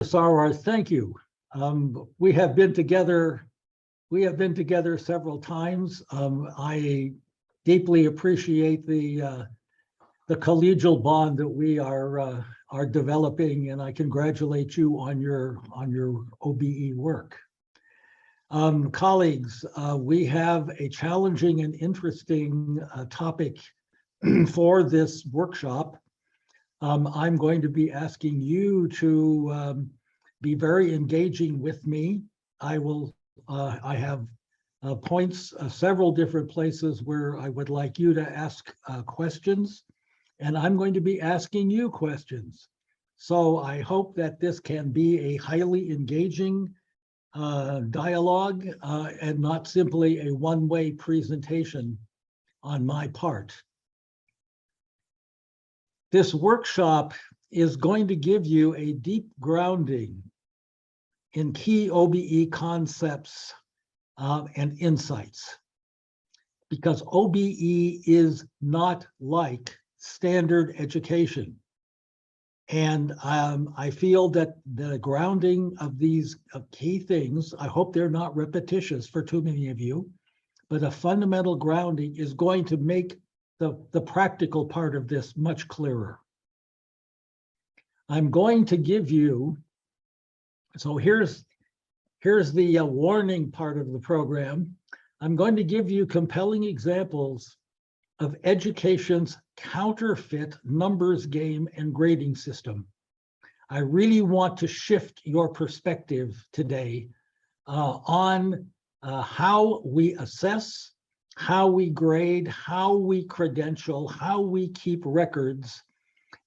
Sarwar, thank you. We have been together several times. I deeply appreciate the collegial bond that we are developing, and I congratulate you on your OBE work. Colleagues, we have a challenging and interesting topic for this workshop. I'm going to be asking you to be very engaging with me. I have points, several different places where I would like you to ask questions, and I'm going to be asking you questions. So I hope that this can be a highly engaging dialogue and not simply a one-way presentation on my part. This workshop is going to give you a deep grounding in key OBE concepts and insights, because OBE is not like standard education. And I feel that the grounding of these key things, I hope they're not repetitious for too many of you, but a fundamental grounding is going to make the practical part of this much clearer. I'm going to give you, so here's the warning part of the program. I'm going to give you compelling examples of education's counterfeit numbers game and grading system. I really want to shift your perspective today on how we assess, how we grade, how we credential, how we keep records.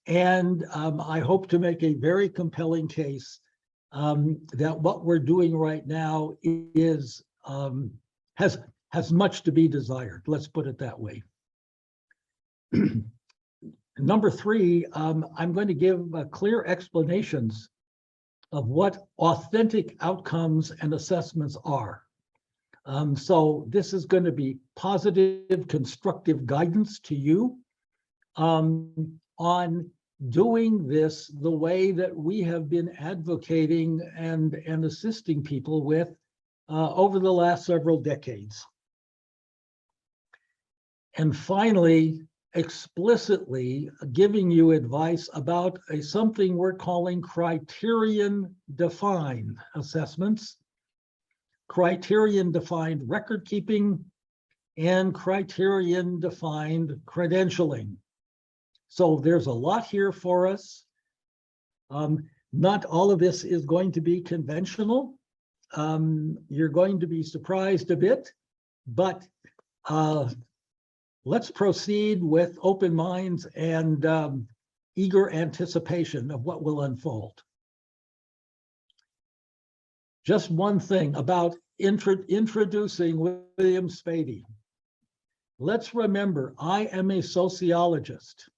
And I hope to make a very compelling case that what we're doing right now is has much to be desired. Let's put it that way. Number three, I'm going to give clear explanations of what authentic outcomes and assessments are. So this is going to be positive, constructive guidance to you on doing this the way that we have been advocating and assisting people with over the last several decades. And finally, explicitly giving you advice about something we're calling criterion-defined assessments, criterion-defined record keeping, and criterion-defined credentialing. So there's a lot here for us. Not all of this is going to be conventional. You're going to be surprised a bit, but let's proceed with open minds and eager anticipation of what will unfold. Just one thing about introducing William Spady. Let's remember, I am a sociologist.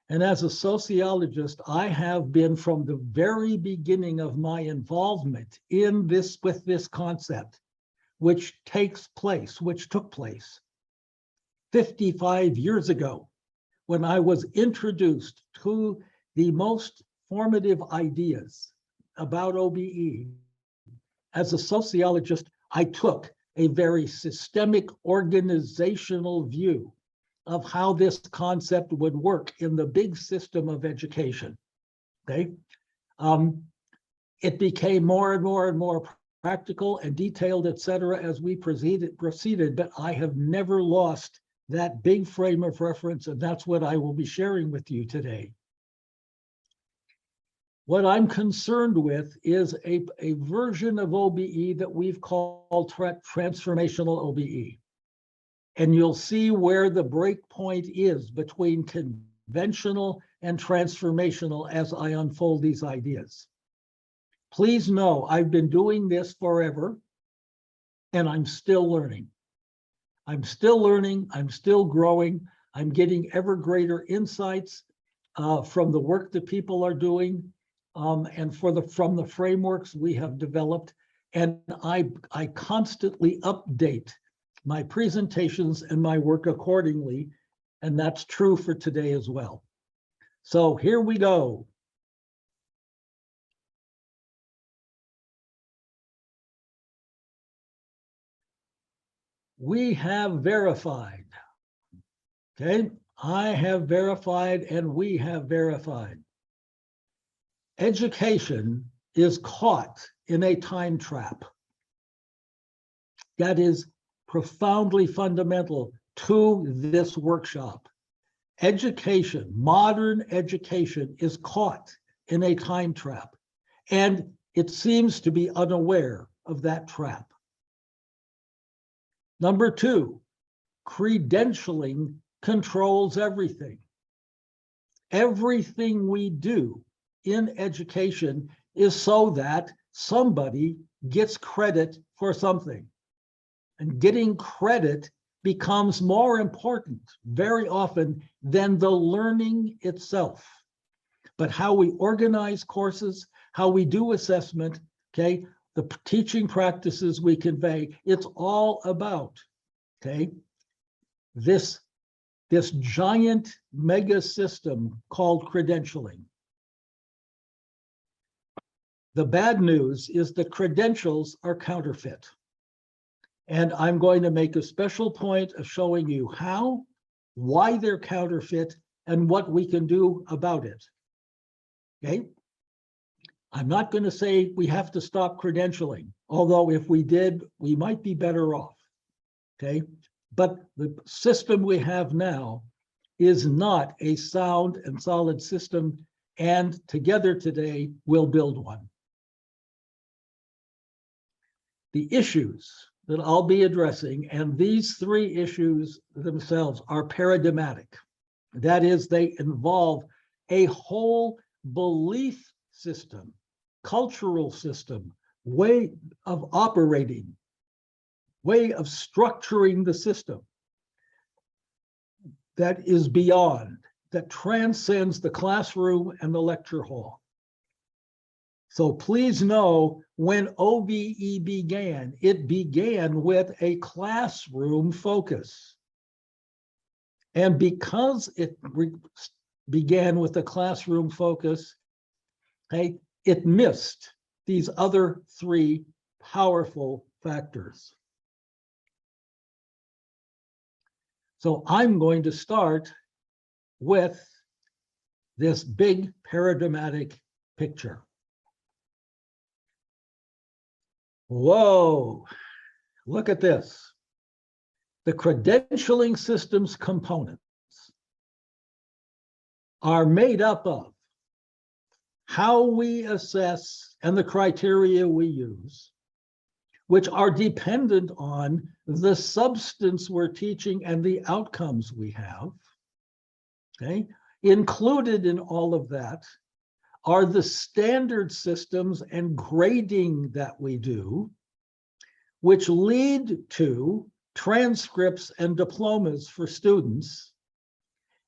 And as a sociologist, I have been from the very beginning of my involvement in this with this concept, which took place 55 years ago, when I was introduced to the most formative ideas about OBE. As a sociologist, I took a very systemic organizational view of how this concept would work in the big system of education, okay? It became more and more and more practical and detailed, et cetera, as we proceeded, but I have never lost that big frame of reference, and that's what I will be sharing with you today. What I'm concerned with is a version of OBE that we've called transformational OBE. And you'll see where the break point is between conventional and transformational as I unfold these ideas. Please know I've been doing this forever, and I'm still learning. I'm still learning, I'm still growing, I'm getting ever greater insights from the work that people are doing and from the frameworks we have developed. And I constantly update my presentations and my work accordingly, and that's true for today as well. So here we go. we have verified. Okay, I have verified and we have verified. Education is caught in a time trap. That is profoundly fundamental to this workshop. Education, modern education, is caught in a time trap, and it seems to be unaware of that trap. Number two, credentialing controls everything. Everything we do in education is so that somebody gets credit for something. And getting credit becomes more important very often than the learning itself. But how we organize courses, how we do assessment, okay, the teaching practices we convey, it's all about, okay, this giant mega system called credentialing. The bad news is the credentials are counterfeit. And I'm going to make a special point of showing you how, why they're counterfeit, and what we can do about it. Okay? I'm not going to say we have to stop credentialing, although if we did, we might be better off. Okay? But the system we have now is not a sound and solid system, and together today we'll build one. The issues that I'll be addressing, and these three issues themselves are paradigmatic. That is, they involve a whole belief system, cultural system, way of operating, way of structuring the system that is beyond, that transcends the classroom and the lecture hall. So please know, when OBE began, it began with a classroom focus. And because it began with a classroom focus, okay, it missed these other three powerful factors. So I'm going to start with this big paradigmatic picture. Whoa, look at this. The credentialing system's components are made up of how we assess and the criteria we use, which are dependent on the substance we're teaching and the outcomes we have. Okay, included in all of that are the standard systems and grading that we do, which lead to transcripts and diplomas for students.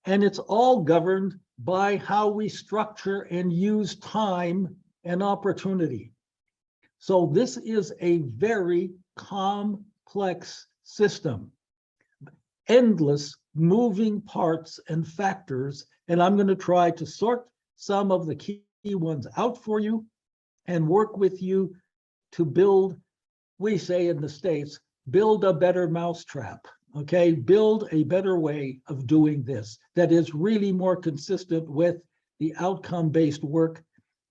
And it's all governed by how we structure and use time and opportunity. So this is a very complex system, endless moving parts and factors. And I'm going to try to sort some of the key ones out for you and work with you to build, we say in the States, build a better mousetrap, okay? Build a better way of doing this that is really more consistent with the outcome-based work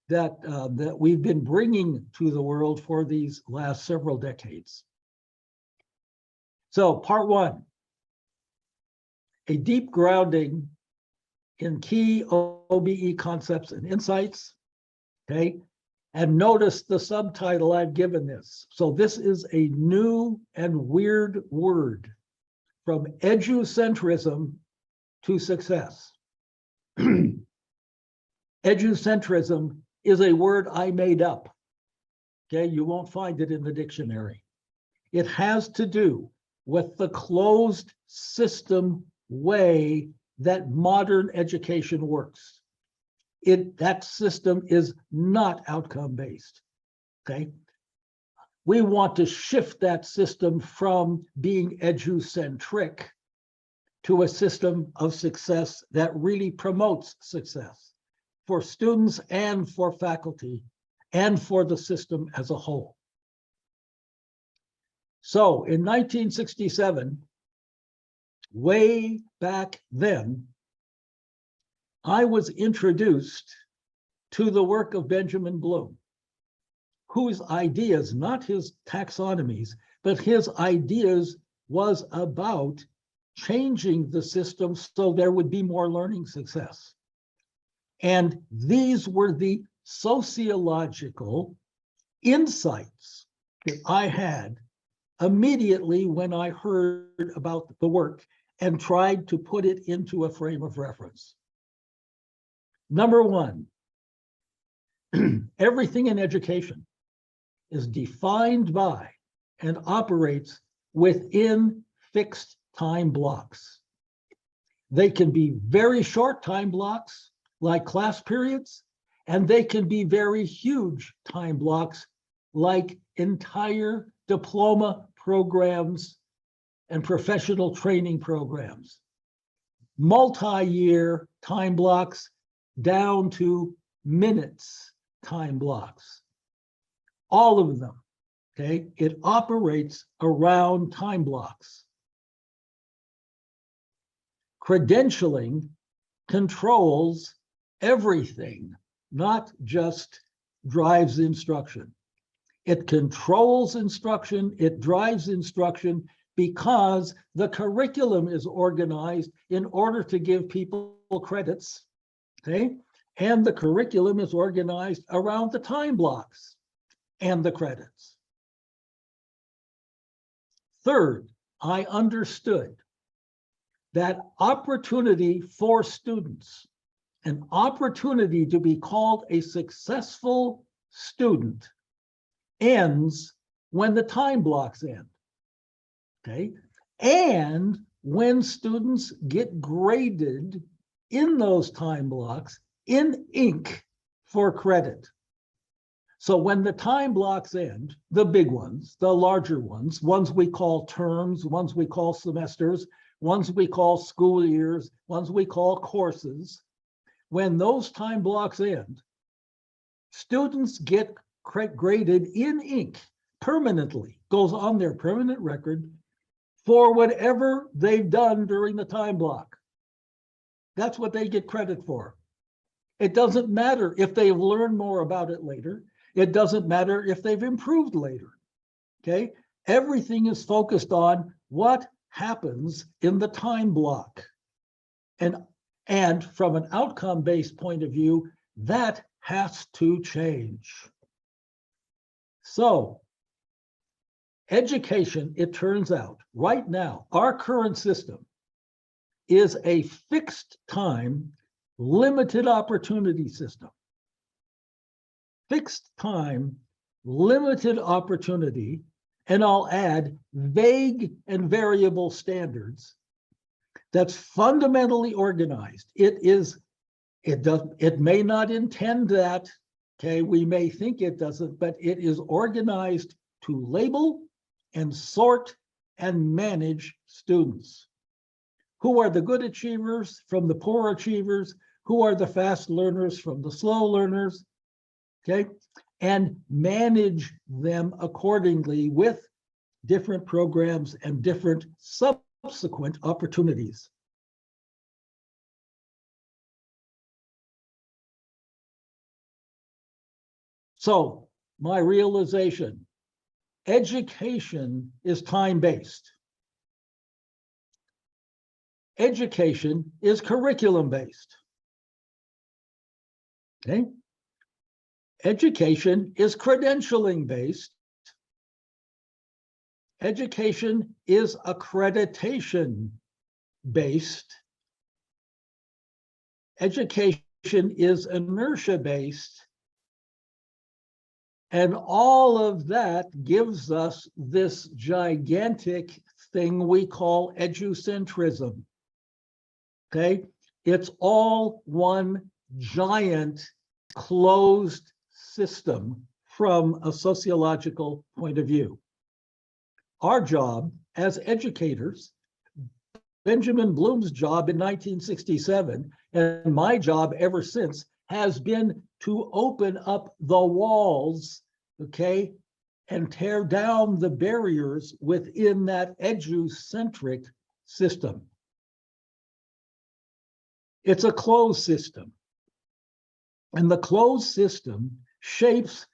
that, that we've been bringing to the world for these last several decades. So part one, a deep grounding in key OBE concepts and insights, okay? And notice the subtitle I've given this. So this is a new and weird word, from educentrism to success. Educentrism is a word I made up, okay? You won't find it in the dictionary. It has to do with the closed system way that modern education works. That system is not outcome-based, okay? We want to shift that system from being educentric to a system of success that really promotes success for students and for faculty and for the system as a whole. So in 1967, way back then, I was introduced to the work of Benjamin Bloom, whose ideas, not his taxonomies, but his ideas was about changing the system so there would be more learning success. And these were the sociological insights that I had immediately when I heard about the work and tried to put it into a frame of reference. Number one, everything in education is defined by and operates within fixed time blocks. They can be very short time blocks, like class periods, and they can be very huge time blocks, like entire diploma programs and professional training programs. Multi-year time blocks down to minutes time blocks. All of them, okay? It operates around time blocks. Credentialing controls everything, not just drives instruction. It controls instruction, it drives instruction because the curriculum is organized in order to give people credits, okay? And the curriculum is organized around the time blocks and the credits. Third, I understood that opportunity for students, an opportunity to be called a successful student, ends when the time blocks end, okay? And when students get graded in those time blocks in ink for credit. So when the time blocks end, the big ones, the larger ones we call terms, ones we call semesters, ones we call school years, ones we call courses, when those time blocks end, students get graded in ink permanently, goes on their permanent record for whatever they've done during the time block. That's what they get credit for. It doesn't matter if they've learned more about it later. It doesn't matter if they've improved later, okay? Everything is focused on what happens in the time block. And from an outcome-based point of view, that has to change. So, education, it turns out, right now, our current system is a fixed time, limited opportunity system. Fixed time, limited opportunity, and I'll add vague and variable standards that's fundamentally organized. It may not intend that, okay? We may think it doesn't, but it is organized to label and sort and manage students. Who are the good achievers from the poor achievers? Who are the fast learners from the slow learners? Okay, and manage them accordingly with different programs and different subsequent opportunities. So, my realization, education is time-based. Education is curriculum-based. Okay? Education is credentialing based. Education is accreditation based. Education is inertia based. And all of that gives us this gigantic thing we call educentrism. Okay? It's all one giant closed system from a sociological point of view. Our job as educators, Benjamin Bloom's job in 1967, and my job ever since, has been to open up the walls, okay, and tear down the barriers within that educentric system. It's a closed system. And the closed system shapes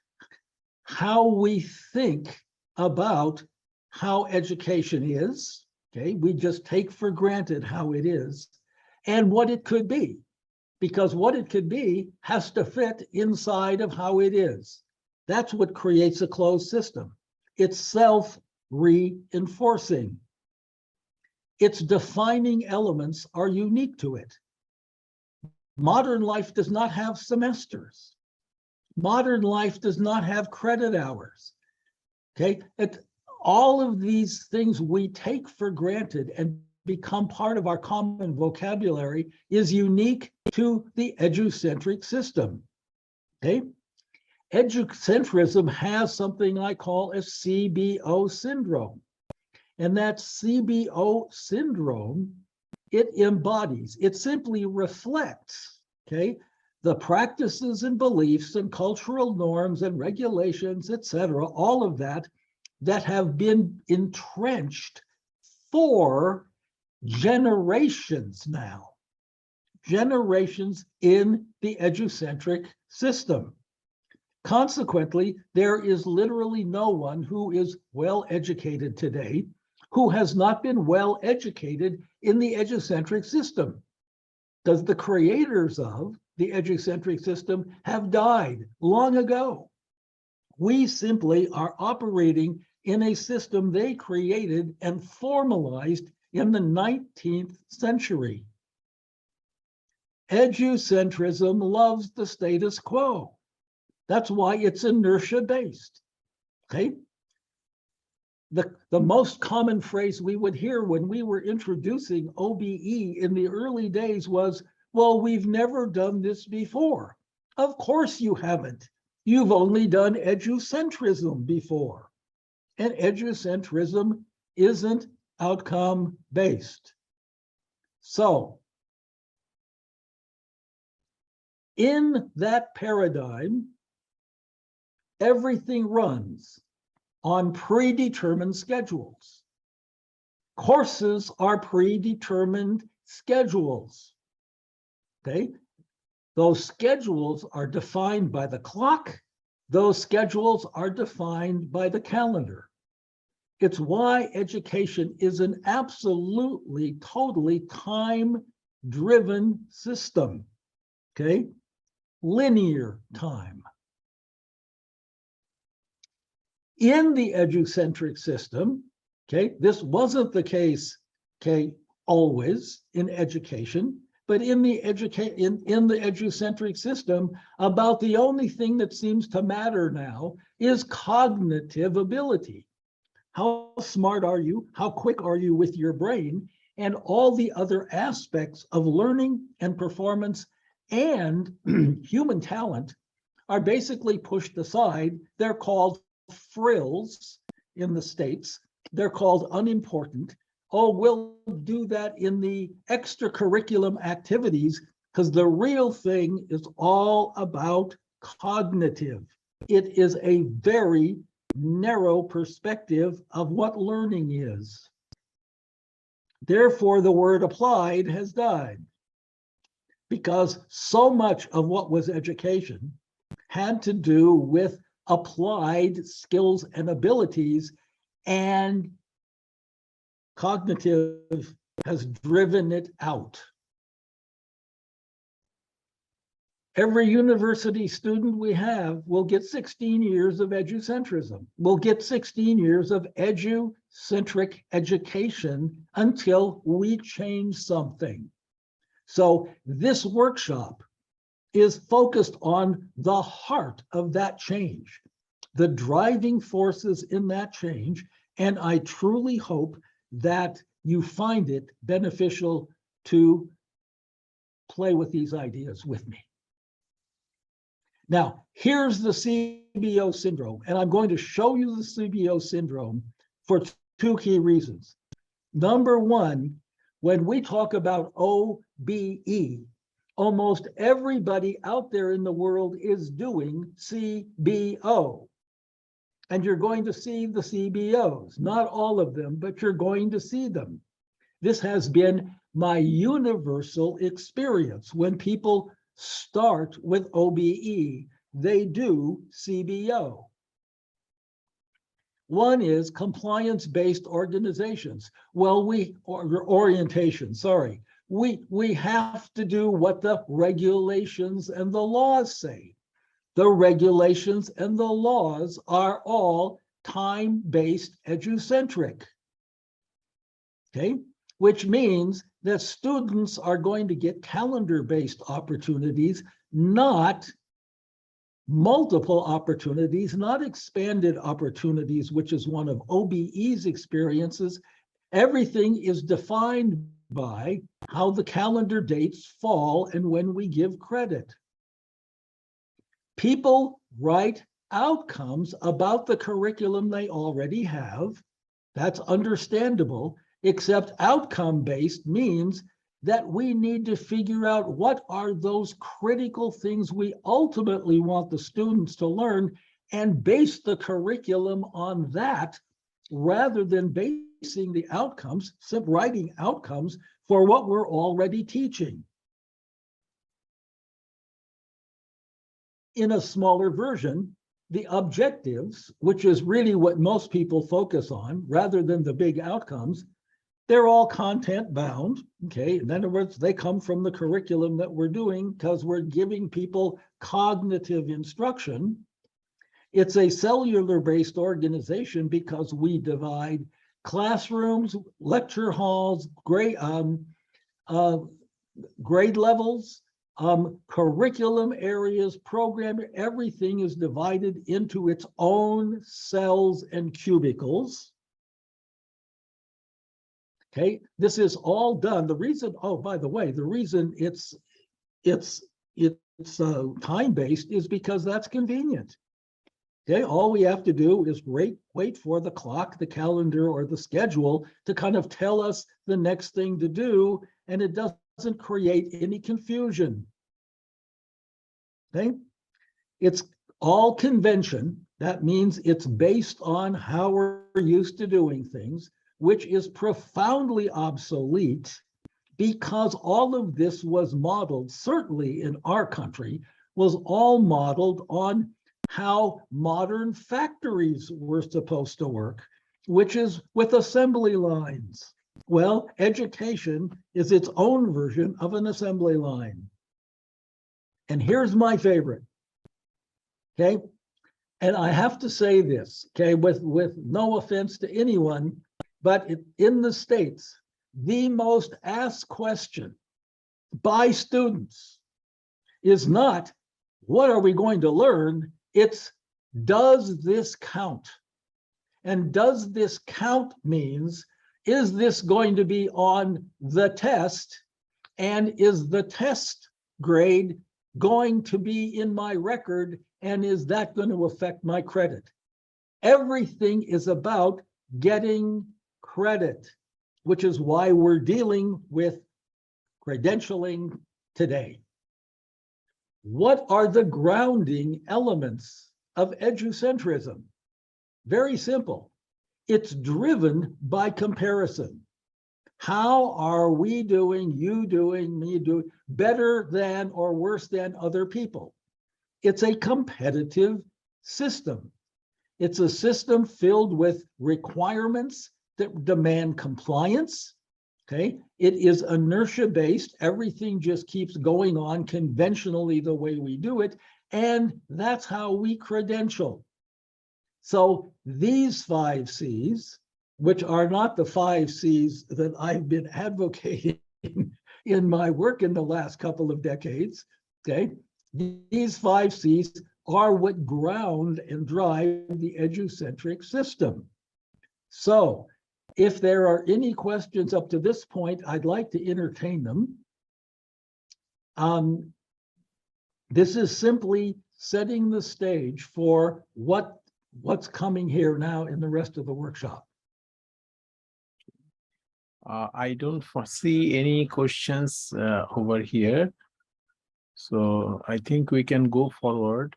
how we think about how education is. Okay, we just take for granted how it is and what it could be, because what it could be has to fit inside of how it is. That's what creates a closed system. It's self-reinforcing. Its defining elements are unique to it. Modern life does not have semesters. Modern life does not have credit hours. Okay, all of these things we take for granted and become part of our common vocabulary is unique to the educentric system. Okay, educentrism has something I call a CBO syndrome. And that CBO syndrome, it embodies, it simply reflects, okay, the practices and beliefs and cultural norms and regulations, etc., all of that, that have been entrenched for generations now, generations in the educentric system. Consequently, there is literally no one who is well educated today who has not been well educated in the educentric system, because the creators of the educentric system have died long ago. We simply are operating in a system they created and formalized in the 19th century. Educentrism loves the status quo. That's why it's inertia-based, okay? The most common phrase we would hear when we were introducing OBE in the early days was, well, we've never done this before. Of course you haven't. You've only done educentrism before. And educentrism isn't outcome-based. So, in that paradigm, everything runs on predetermined schedules. Courses are predetermined schedules, okay? Those schedules are defined by the clock. Those schedules are defined by the calendar. It's why education is an absolutely, totally time-driven system, okay? Linear time. In the educentric system, okay, this wasn't the case, okay, always in education, but in the educentric system, about the only thing that seems to matter now is cognitive ability. How smart are you? How quick are you with your brain? And all the other aspects of learning and performance and human talent are basically pushed aside. They're called frills in the States. They're called unimportant. Oh, we'll do that in the extracurriculum activities, because the real thing is all about cognitive. It is a very narrow perspective of what learning is. Therefore, the word applied has died, because so much of what was education had to do with applied skills and abilities, and cognitive has driven it out. Every university student we have will get 16 years of educentrism. We'll get 16 years of educentric education until we change something. So this workshop is focused on the heart of that change, the driving forces in that change, and I truly hope that you find it beneficial to play with these ideas with me. Now, here's the CBO syndrome, and I'm going to show you the CBO syndrome for two key reasons. Number one, when we talk about OBE, almost everybody out there in the world is doing CBO. and you're going to see the CBOs, not all of them, but you're going to see them. This has been my universal experience. When people start with OBE, they do CBO. One is compliance-based organizations. Well, orientation, sorry. We have to do what the regulations and the laws say. The regulations and the laws are all time-based educentric, okay? Which means that students are going to get calendar-based opportunities, not multiple opportunities, not expanded opportunities, which is one of OBE's experiences. Everything is defined by how the calendar dates fall and when we give credit. People write outcomes about the curriculum they already have. That's understandable, except outcome-based means that we need to figure out what are those critical things we ultimately want the students to learn and base the curriculum on that rather than basing the outcomes, writing outcomes for what we're already teaching. In a smaller version, the objectives, which is really what most people focus on rather than the big outcomes, they're all content bound, okay? In other words, they come from the curriculum that we're doing because we're giving people cognitive instruction. It's a cellular-based organization because we divide classrooms, lecture halls, grade levels, curriculum areas, program, everything is divided into its own cells and cubicles. Okay, this is all done. The reason, oh, by the way, the reason it's time-based is because that's convenient. Okay, all we have to do is wait for the clock, the calendar, or the schedule to kind of tell us the next thing to do, and it doesn't create any confusion. Okay, it's all convention. That means it's based on how we're used to doing things, which is profoundly obsolete because all of this was modeled, certainly in our country, was all modeled on how modern factories were supposed to work, which is with assembly lines. Well, education is its own version of an assembly line. And here's my favorite, okay? And I have to say this, okay, with no offense to anyone, but in the States, the most asked question by students is not, what are we going to learn? It's, does this count? And does this count means, is this going to be on the test? And is the test grade going to be in my record? And is that going to affect my credit? Everything is about getting credit, which is why we're dealing with credentialing today. What are the grounding elements of educentrism? Very simple. It's driven by comparison. How are we doing, you doing, me doing, better than or worse than other people? It's a competitive system. It's a system filled with requirements that demand compliance, okay? It is inertia-based. Everything just keeps going on conventionally the way we do it, and that's how we credential. So these 5 C's, which are not the 5 C's that I've been advocating in my work in the last couple of decades, okay? These 5 C's are what ground and drive the educentric system. So if there are any questions up to this point, I'd like to entertain them. This is simply setting the stage for what's coming here now in the rest of the workshop. I don't foresee any questions over here. So I think we can go forward.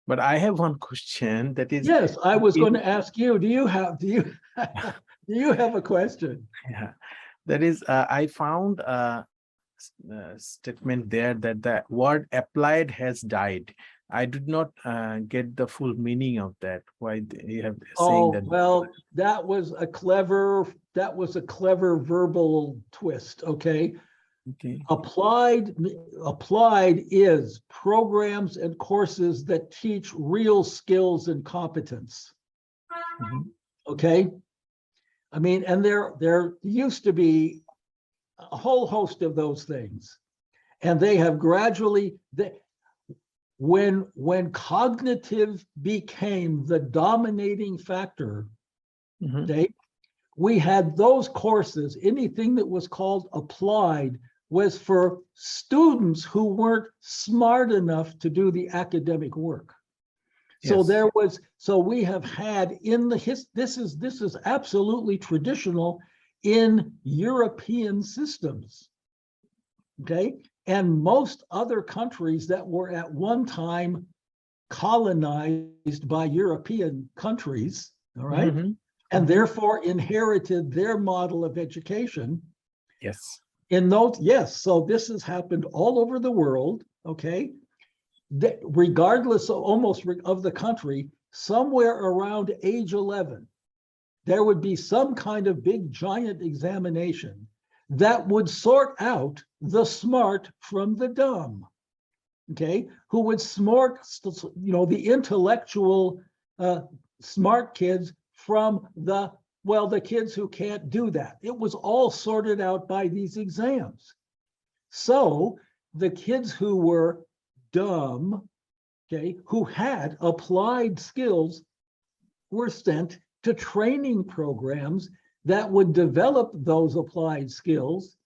But I have one question that is, Yes, I was in- going to ask you, do you do you have a question? yeah, that is, I found a statement there that the word applied has died. I did not get the full meaning of that. Why you have saying Oh, that? well, that was a clever verbal twist, okay? Okay. Applied is programs and courses that teach real skills and competence, Mhm. okay? I mean, and there used to be a whole host of those things, and they have gradually when cognitive became the dominating factor, Mhm. okay, we had those courses. Anything that was called applied was for students who weren't smart enough to do the academic work. So Yes. we have had in the this is absolutely traditional in European systems. Okay. And most other countries that were at one time colonized by European countries, all right, Mhm. and Mhm. therefore inherited their model of education. Yes. In those, yes, so this has happened all over the world, okay? Regardless of of the country, somewhere around age 11, there would be some kind of big giant examination that would sort out the smart from the dumb, okay? Who would the intellectual smart kids from the kids who can't do that. It was all sorted out by these exams. So the kids who were dumb, okay, who had applied skills were sent to training programs that would develop those applied skills,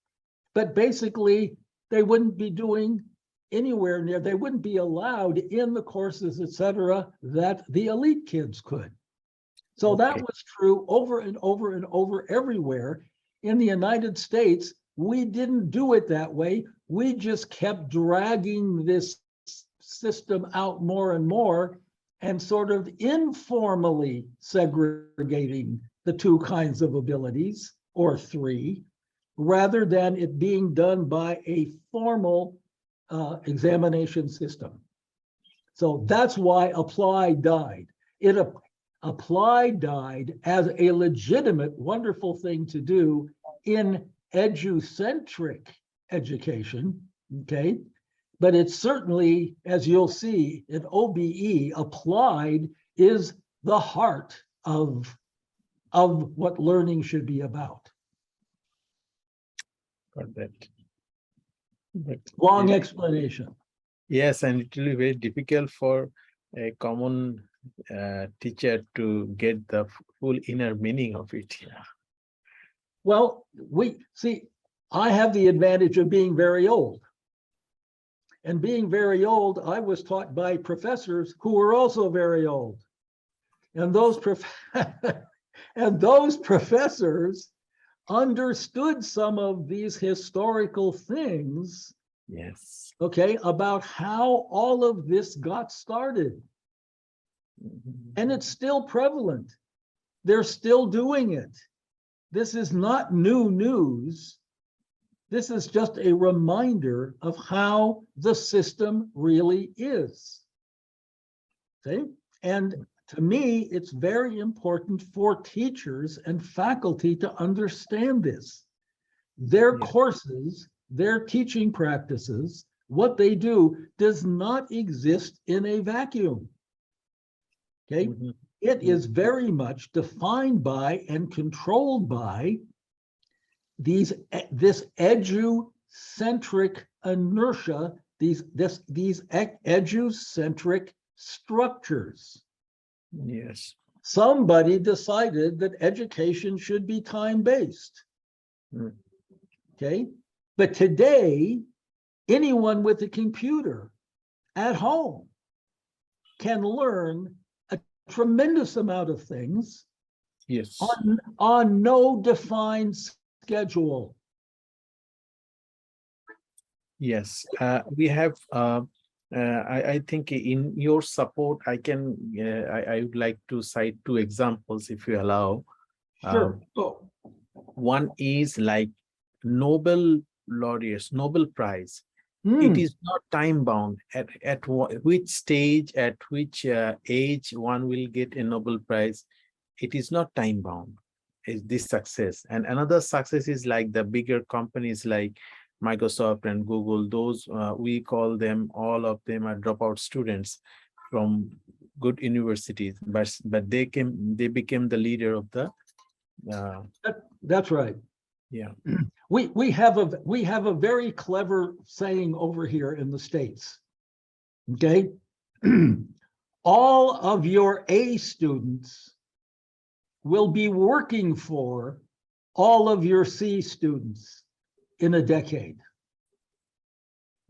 but basically they wouldn't be doing anywhere near, they wouldn't be allowed in the courses, et cetera, that the elite kids could. So that Okay. was true over and over and over everywhere. In the United States, we didn't do it that way. We just kept dragging this system out more and more and sort of informally segregating the two kinds of abilities, or three, rather than it being done by a formal examination system. So that's why apply died. Apply died as a legitimate, wonderful thing to do in educentric education, okay? But it's certainly, as you'll see, in OBE, applied is the heart of what learning should be about. Got that. But Long explanation. yes, and it will be very difficult for a common teacher to get the full inner meaning of it. Yeah. Well, I have the advantage of being very old. And being very old, I was taught by professors who were also very old. And those professors understood some of these historical things, Yes. okay, about how all of this got started. And it's still prevalent. They're still doing it. This is not new news. This is just a reminder of how the system really is. Okay? And to me, it's very important for teachers and faculty to understand this. Their Yeah. courses, their teaching practices, what they do does not exist in a vacuum. Okay? Mhm. It is very much defined by and controlled by this edu-centric inertia, these edu-centric structures. Yes. Somebody decided that education should be time-based. Mm. Okay, but today, anyone with a computer at home can learn a tremendous amount of things Yes. on no defined schedule. Yes. We have I think in your support, I would like to cite two examples, if you allow. Sure. Oh, One is like Nobel laureates, Nobel Prize. It hmm, is not time bound. Which stage, at which age one will get a Nobel Prize. It is not time bound. Is this success? And another success is like the bigger companies like Microsoft and Google. Those we call them, all of them are dropout students from good universities, but they became the leader of the that's right. yeah. We have a very clever saying over here in the States. Okay. All of your A students will be working for all of your C students in a decade.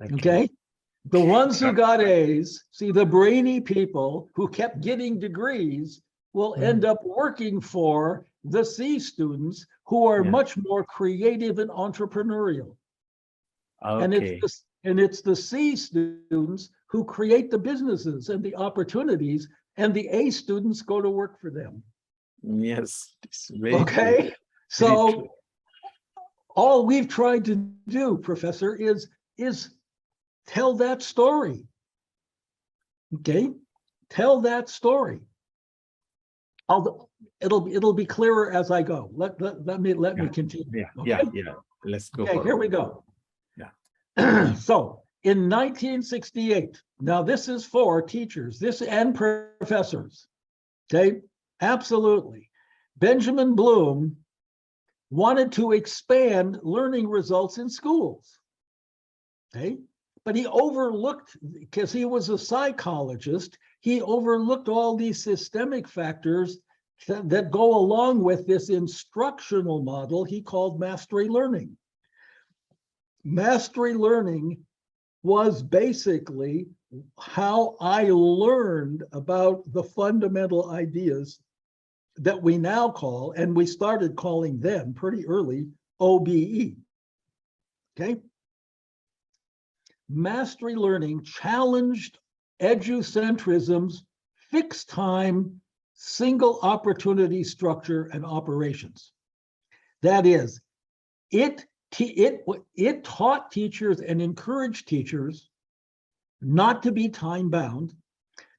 Okay. The ones who got A's, see, the brainy people who kept getting degrees will end up working for the C students who are Yeah. much more creative and entrepreneurial. Okay. And it's the C students who create the businesses and the opportunities, and the A students go to work for them. Yes, it's very true. Okay. Very So true. all we've tried to do, Professor, is tell that story. Okay. Tell that story. It'll be clearer as I go. Let me continue. Yeah, Okay? yeah. Let's go Okay, for here it. we go. Yeah. So in 1968, now this is for teachers, this and professors. Okay, absolutely. Benjamin Bloom wanted to expand learning results in schools. Okay, but he overlooked, because he was a psychologist, he overlooked all these systemic factors that go along with this instructional model he called mastery learning. Mastery learning was basically how I learned about the fundamental ideas that we now call, and we started calling them pretty early, OBE. Okay. Mastery learning challenged educentrism's fixed time, single opportunity structure and operations. That is, it taught teachers and encouraged teachers not to be time bound,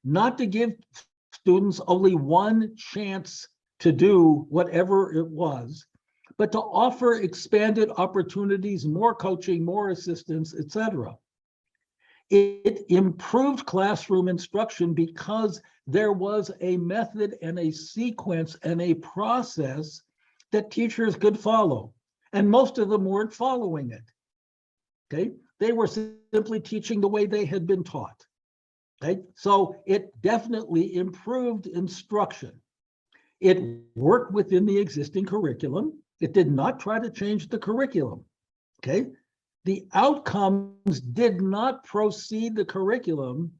not to give students only one chance to do whatever it was, but to offer expanded opportunities, more coaching, more assistance, etc. It improved classroom instruction because there was a method and a sequence and a process that teachers could follow. And most of them weren't following it. Okay, they were simply teaching the way they had been taught. Okay, so it definitely improved instruction. It worked within the existing curriculum. It did not try to change the curriculum. Okay, the outcomes did not proceed the curriculum.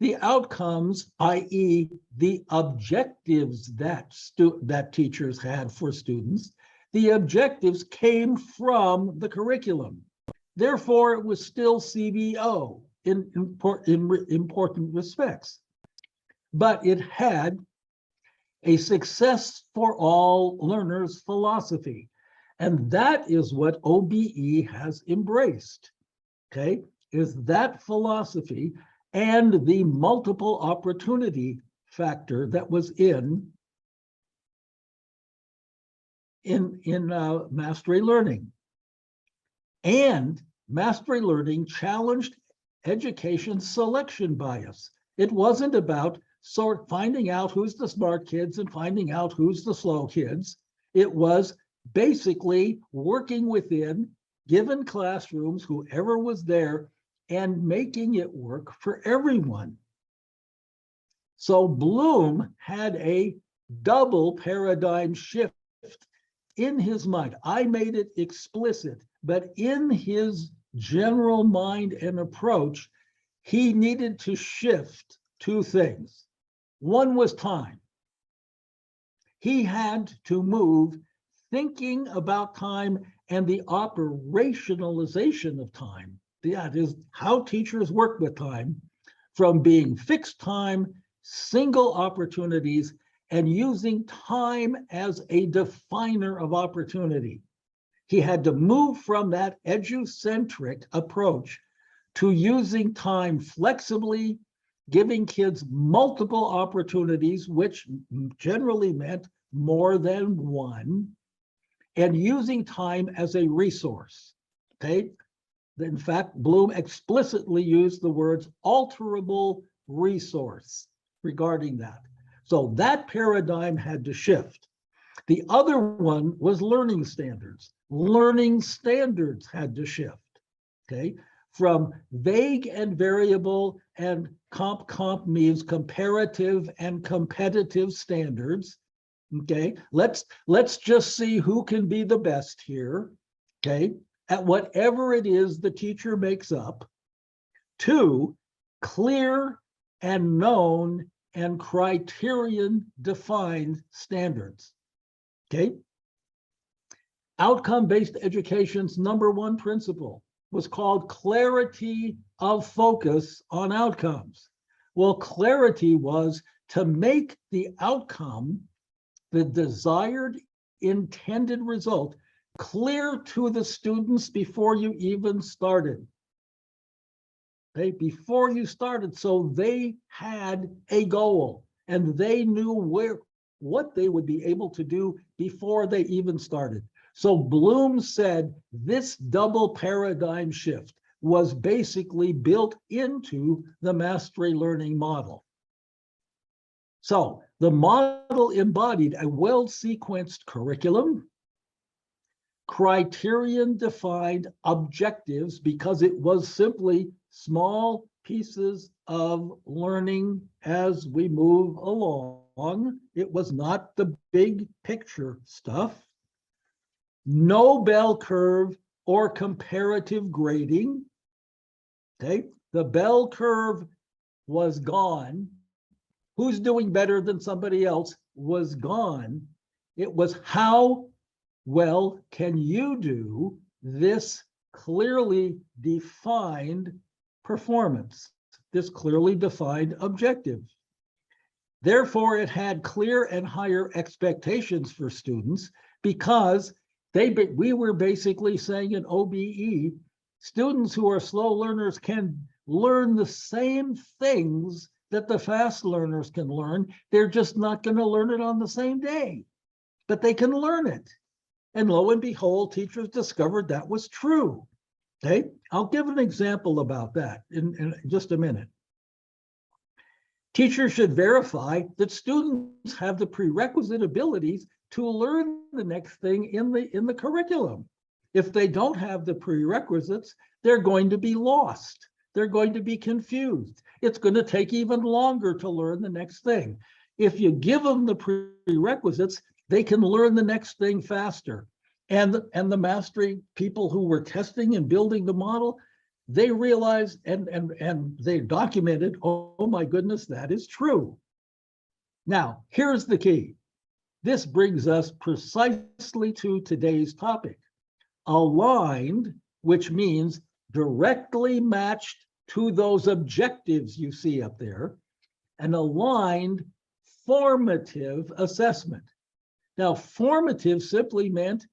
The outcomes, i.e., the objectives that teachers had for students, the objectives came from the curriculum. Therefore, it was still CBO in important respects. But it had a success for all learners philosophy. And that is what OBE has embraced, okay, is that philosophy and the multiple opportunity factor that was in mastery learning. And mastery learning challenged education selection bias. It wasn't about finding out who's the smart kids and finding out who's the slow kids. It was basically working within given classrooms, whoever was there, and making it work for everyone. So Bloom had a double paradigm shift in his mind. I made it explicit, but in his general mind and approach, he needed to shift two things. One was time. He had to move thinking about time and the operationalization of time. That is how teachers work with time, from being fixed time, single opportunities, and using time as a definer of opportunity. He had to move from that educentric approach to using time flexibly, giving kids multiple opportunities, which generally meant more than one, and using time as a resource. Okay. In fact, Bloom explicitly used the words alterable resource regarding that. So that paradigm had to shift. The other one was learning standards. Learning standards had to shift, okay? From vague and variable, and comp means comparative and competitive standards, okay? Let's just see who can be the best here, okay? At whatever it is the teacher makes up, to clear and known and criterion defined standards. Okay. Outcome-based education's number one principle was called clarity of focus on outcomes. Well, clarity was to make the outcome, the desired intended result, clear to the students before you even started. Okay, before you started, so they had a goal and they knew what they would be able to do before they even started. So Bloom said this double paradigm shift was basically built into the mastery learning model. So the model embodied a well-sequenced curriculum, criterion-defined objectives, because it was simply small pieces of learning as we move along. It was not the big picture stuff. No bell curve or comparative grading. Okay, the bell curve was gone. Who's doing better than somebody else was gone. It was how well can you do this clearly defined performance, this clearly defined objective. Therefore, it had clear and higher expectations for students, because we were basically saying in OBE, students who are slow learners can learn the same things that the fast learners can learn. They're just not going to learn it on the same day, but they can learn it. And lo and behold, teachers discovered that was true. Okay, I'll give an example about that in just a minute. Teachers should verify that students have the prerequisite abilities to learn the next thing in the curriculum. If they don't have the prerequisites, they're going to be lost. They're going to be confused. It's going to take even longer to learn the next thing. If you give them the prerequisites, they can learn the next thing faster. And the mastery people who were testing and building the model, they realized and they documented, oh my goodness, that is true. Now, here's the key. This brings us precisely to today's topic. Aligned, which means directly matched to those objectives you see up there, an aligned formative assessment. Now, formative simply meant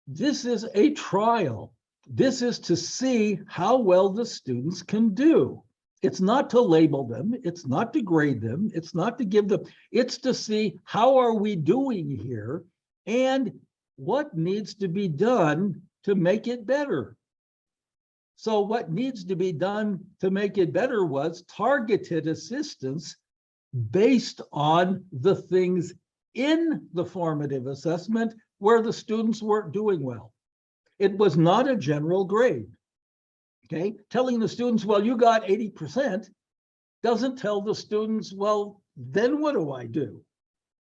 this is a trial. This is to see how well the students can do. It's not to label them. It's not to grade them. It's not to give them. It's to see how are we doing here and what needs to be done to make it better. So what needs to be done to make it better was targeted assistance based on the things in the formative assessment where the students weren't doing well. It was not a general grade. Okay, telling the students, well, you got 80% doesn't tell the students, well, then what do I do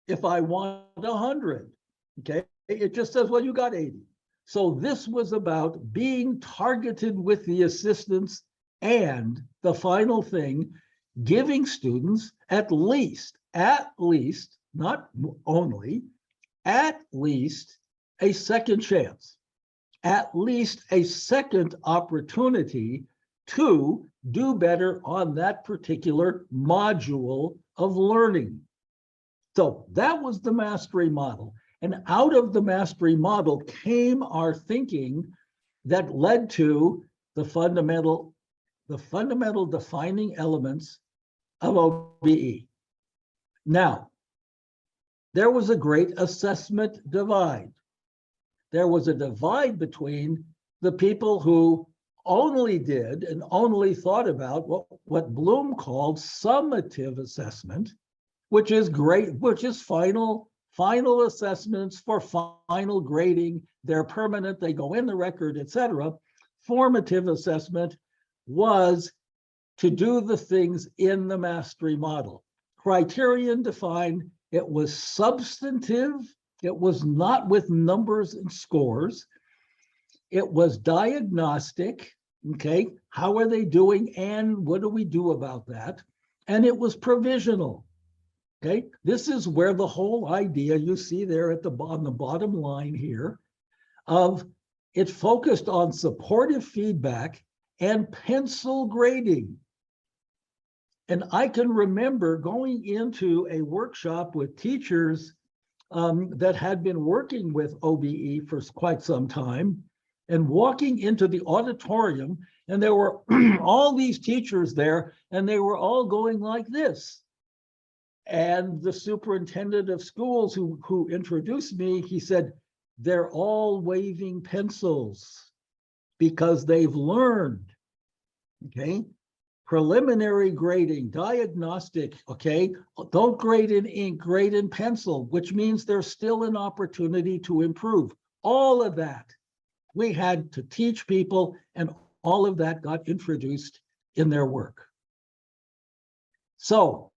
if I want 100? Okay, it just says, well, you got 80. So this was about being targeted with the assistance, and the final thing, giving students at least, not only, at least a second chance, at least a second opportunity to do better on that particular module of learning. So that was the mastery model. And out of the mastery model came our thinking that led to the fundamental defining elements of OBE. Now, there was a great assessment divide. There was a divide between the people who only did and only thought about what Bloom called summative assessment, which is great, which is final assessments for final grading. They're permanent, they go in the record, etc. Formative assessment was to do the things in the mastery model. Criterion defined, it was substantive, it was not with numbers and scores. It was diagnostic, okay? How are they doing and what do we do about that? And it was provisional, okay? This is where the whole idea you see there on the bottom line here of it focused on supportive feedback and pencil grading. And I can remember going into a workshop with teachers that had been working with OBE for quite some time and walking into the auditorium, and there were all these teachers there, and they were all going like this. And the superintendent of schools who introduced me, he said, they're all waving pencils because they've learned, okay? Preliminary grading, diagnostic, okay? Don't grade in ink, grade in pencil, which means there's still an opportunity to improve. All of that we had to teach people, and all of that got introduced in their work. So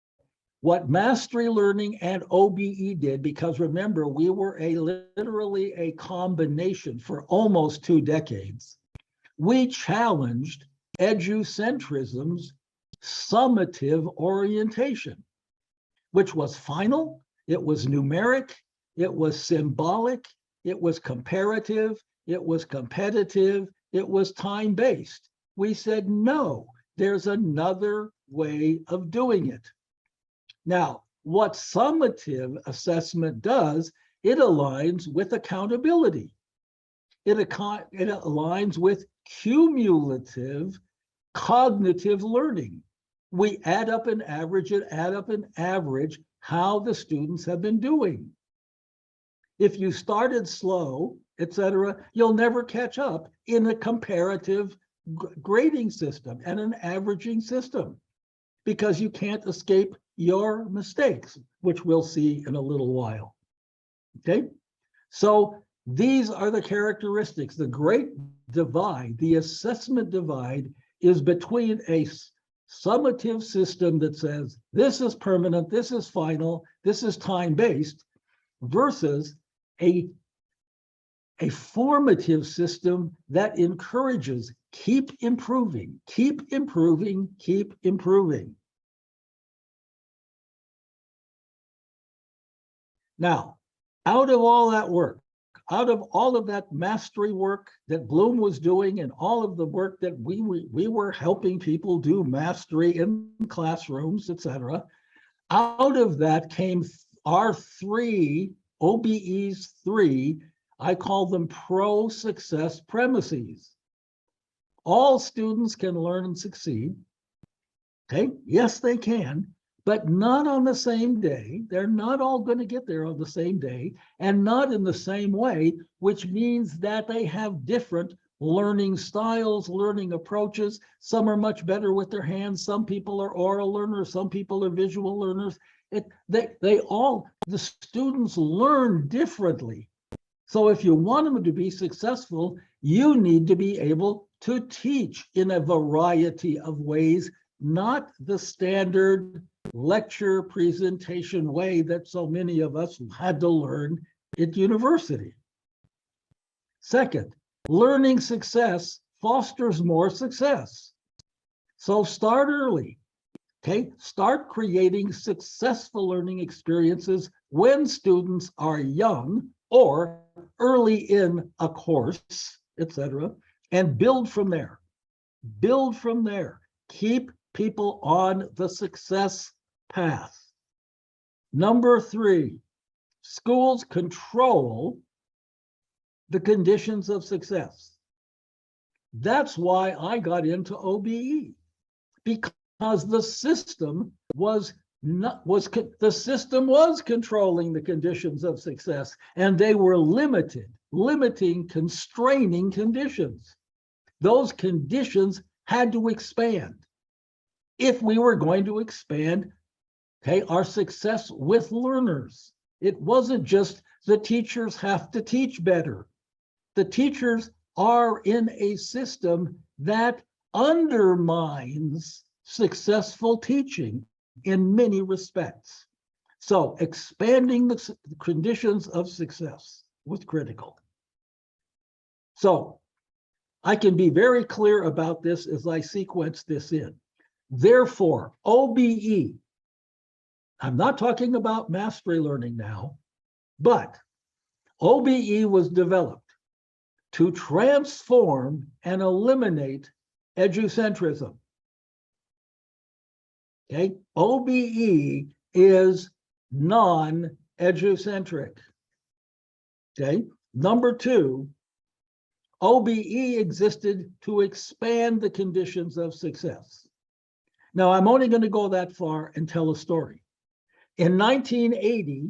what mastery learning and OBE did, because remember, we were literally a combination for almost 2 decades, we challenged educentrism's summative orientation, which was final, it was numeric, it was symbolic, it was comparative, it was competitive, it was time-based. We said, no, there's another way of doing it. Now, what summative assessment does, it aligns with accountability. It aligns with cumulative cognitive learning. We add up an average how the students have been doing. If you started slow, etc., you'll never catch up in a comparative grading system and an averaging system because you can't escape your mistakes, which we'll see in a little while. Okay, so these are the characteristics. The great divide, the assessment divide, is between a summative system that says this is permanent, this is final, this is time-based, versus a formative system that encourages keep improving, keep improving, keep improving. Now, out of all that work, out of all of that mastery work that Bloom was doing and all of the work that we were helping people do mastery in classrooms, etc., out of that came our 3, OBE's 3, I call them pro-success premises. All students can learn and succeed. Okay, yes, they can, but not on the same day. They're not all going to get there on the same day and not in the same way, which means that they have different learning styles, learning approaches. Some are much better with their hands. Some people are oral learners. Some people are visual learners. The students learn differently. So if you want them to be successful, you need to be able to teach in a variety of ways, not the standard lecture presentation way that so many of us had to learn at university. Second, learning success fosters more success. So start early, okay? Start creating successful learning experiences when students are young or early in a course, etc., and build from there. Build from there. Keep people on the success path. Number 3, schools control the conditions of success. That's why I got into OBE, because the system was controlling the conditions of success, and they were limiting, constraining conditions. Those conditions had to expand if we were going to expand, okay, our success with learners. It wasn't just the teachers have to teach better. The teachers are in a system that undermines successful teaching in many respects. So expanding the conditions of success was critical. So I can be very clear about this as I sequence this in. Therefore, OBE, I'm not talking about mastery learning now, but OBE was developed to transform and eliminate educentrism. Okay, OBE is non-educentric. Okay, number 2, OBE existed to expand the conditions of success. Now, I'm only going to go that far and tell a story. In 1980,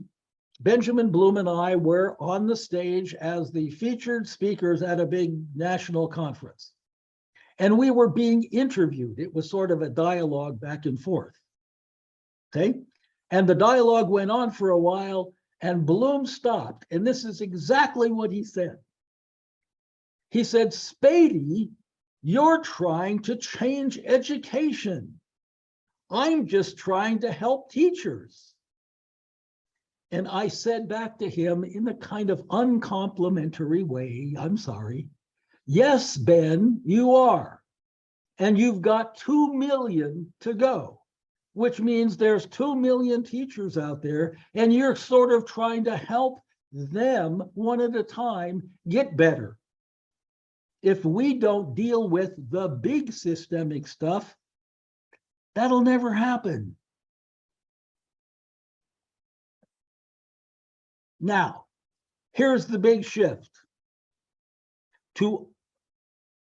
Benjamin Bloom and I were on the stage as the featured speakers at a big national conference. And we were being interviewed. It was sort of a dialogue back and forth. Okay? And the dialogue went on for a while, and Bloom stopped. And this is exactly what he said. He said, Spady, you're trying to change education. I'm just trying to help teachers. And I said back to him in a kind of uncomplimentary way, I'm sorry, yes, Ben, you are. And you've got 2 million to go, which means there's 2 million teachers out there, and you're sort of trying to help them one at a time get better. If we don't deal with the big systemic stuff, that'll never happen. Now, here's the big shift. To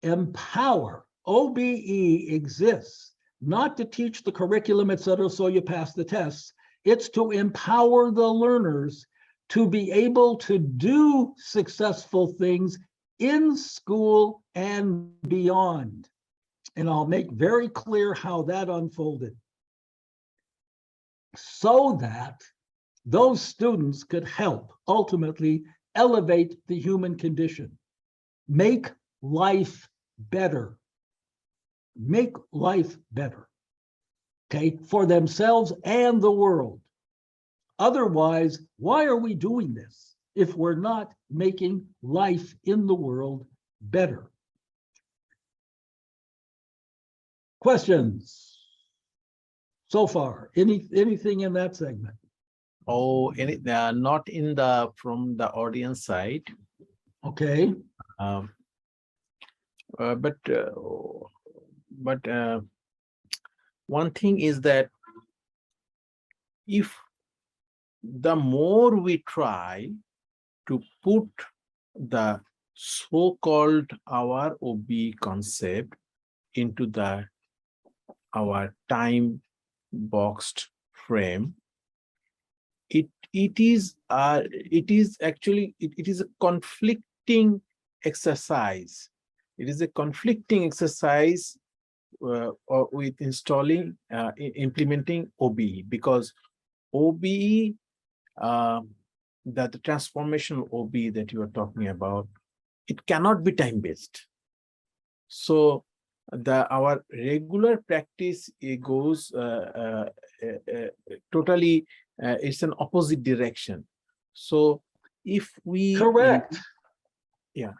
empower, OBE exists not to teach the curriculum, et cetera, so you pass the tests. It's to empower the learners to be able to do successful things in school and beyond. And I'll make very clear how that unfolded, so that those students could help ultimately elevate the human condition, make life better, okay, for themselves and the world. Otherwise, why are we doing this if we're not making life in the world better? Questions so far? Anything in that segment? Oh, not in from the audience side. Okay. But one thing is that if the more we try to put the so-called our OB concept into our time boxed frame, it is actually a conflicting exercise. It is a conflicting exercise with implementing OBE, because OBE, the transformational OBE that you are talking about, it cannot be time-based. So our regular practice, it goes totally, it's an opposite direction. So if we correct, yeah,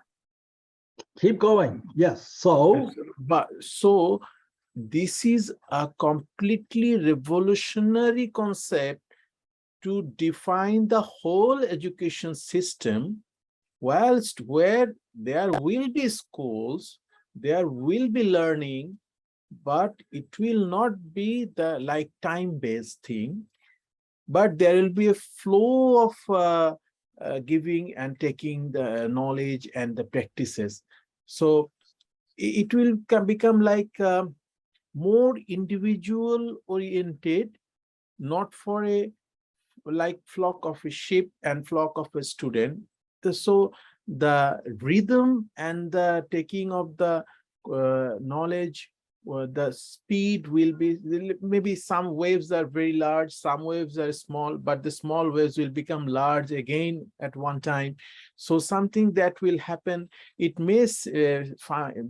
keep going. Yes. So this is a completely revolutionary concept to define the whole education system, whilst where there will be schools there will be learning, but it will not be the like time-based thing, but there will be a flow of giving and taking the knowledge and the practices. So it will become like more individual oriented, not for a like flock of a sheep and flock of a student. So the rhythm and the taking of the knowledge, the speed will be, maybe some waves are very large, some waves are small, but the small waves will become large again at one time. So something that will happen, it may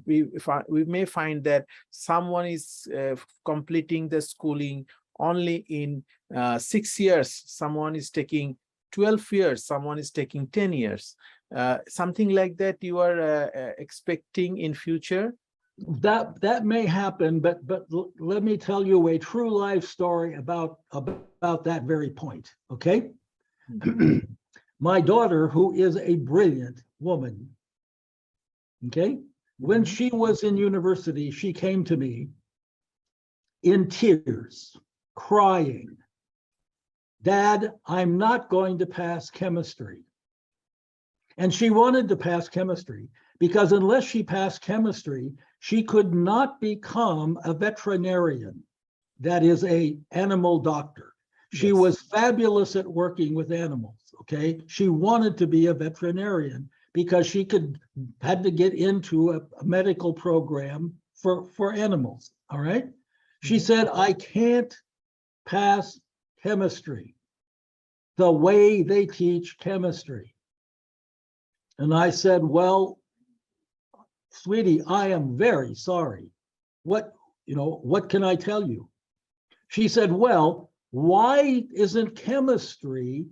we may find that someone is completing the schooling only in 6 years, someone is taking 12 years, someone is taking 10 years. Something like that you are expecting in future? That may happen, but let me tell you a true life story about that very point. Okay. My daughter, who is a brilliant woman, okay, when she was in university, she came to me in tears, crying, "Dad, I'm not going to pass chemistry." And she wanted to pass chemistry because unless she passed chemistry, she could not become a veterinarian, that is a animal doctor. She Yes. was fabulous at working with animals, okay? She wanted to be a veterinarian because she had to get into a medical program for animals, all right? She said, "I can't pass chemistry the way they teach chemistry." And I said, "Well, sweetie, I am very sorry. What can I tell you?" She said, "Well, why isn't chemistry,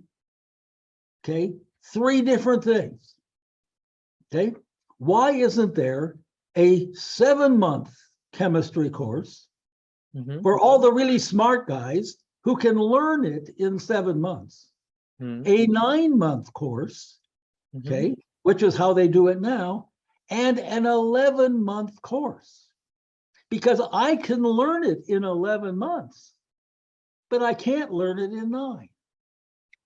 okay, 3 different things? Okay, why isn't there a 7-month chemistry course for all the really smart guys who can learn it in 7 months, a 9-month course, okay, which is how they do it now, and an 11-month course? Because I can learn it in 11 months, but I can't learn it in 9.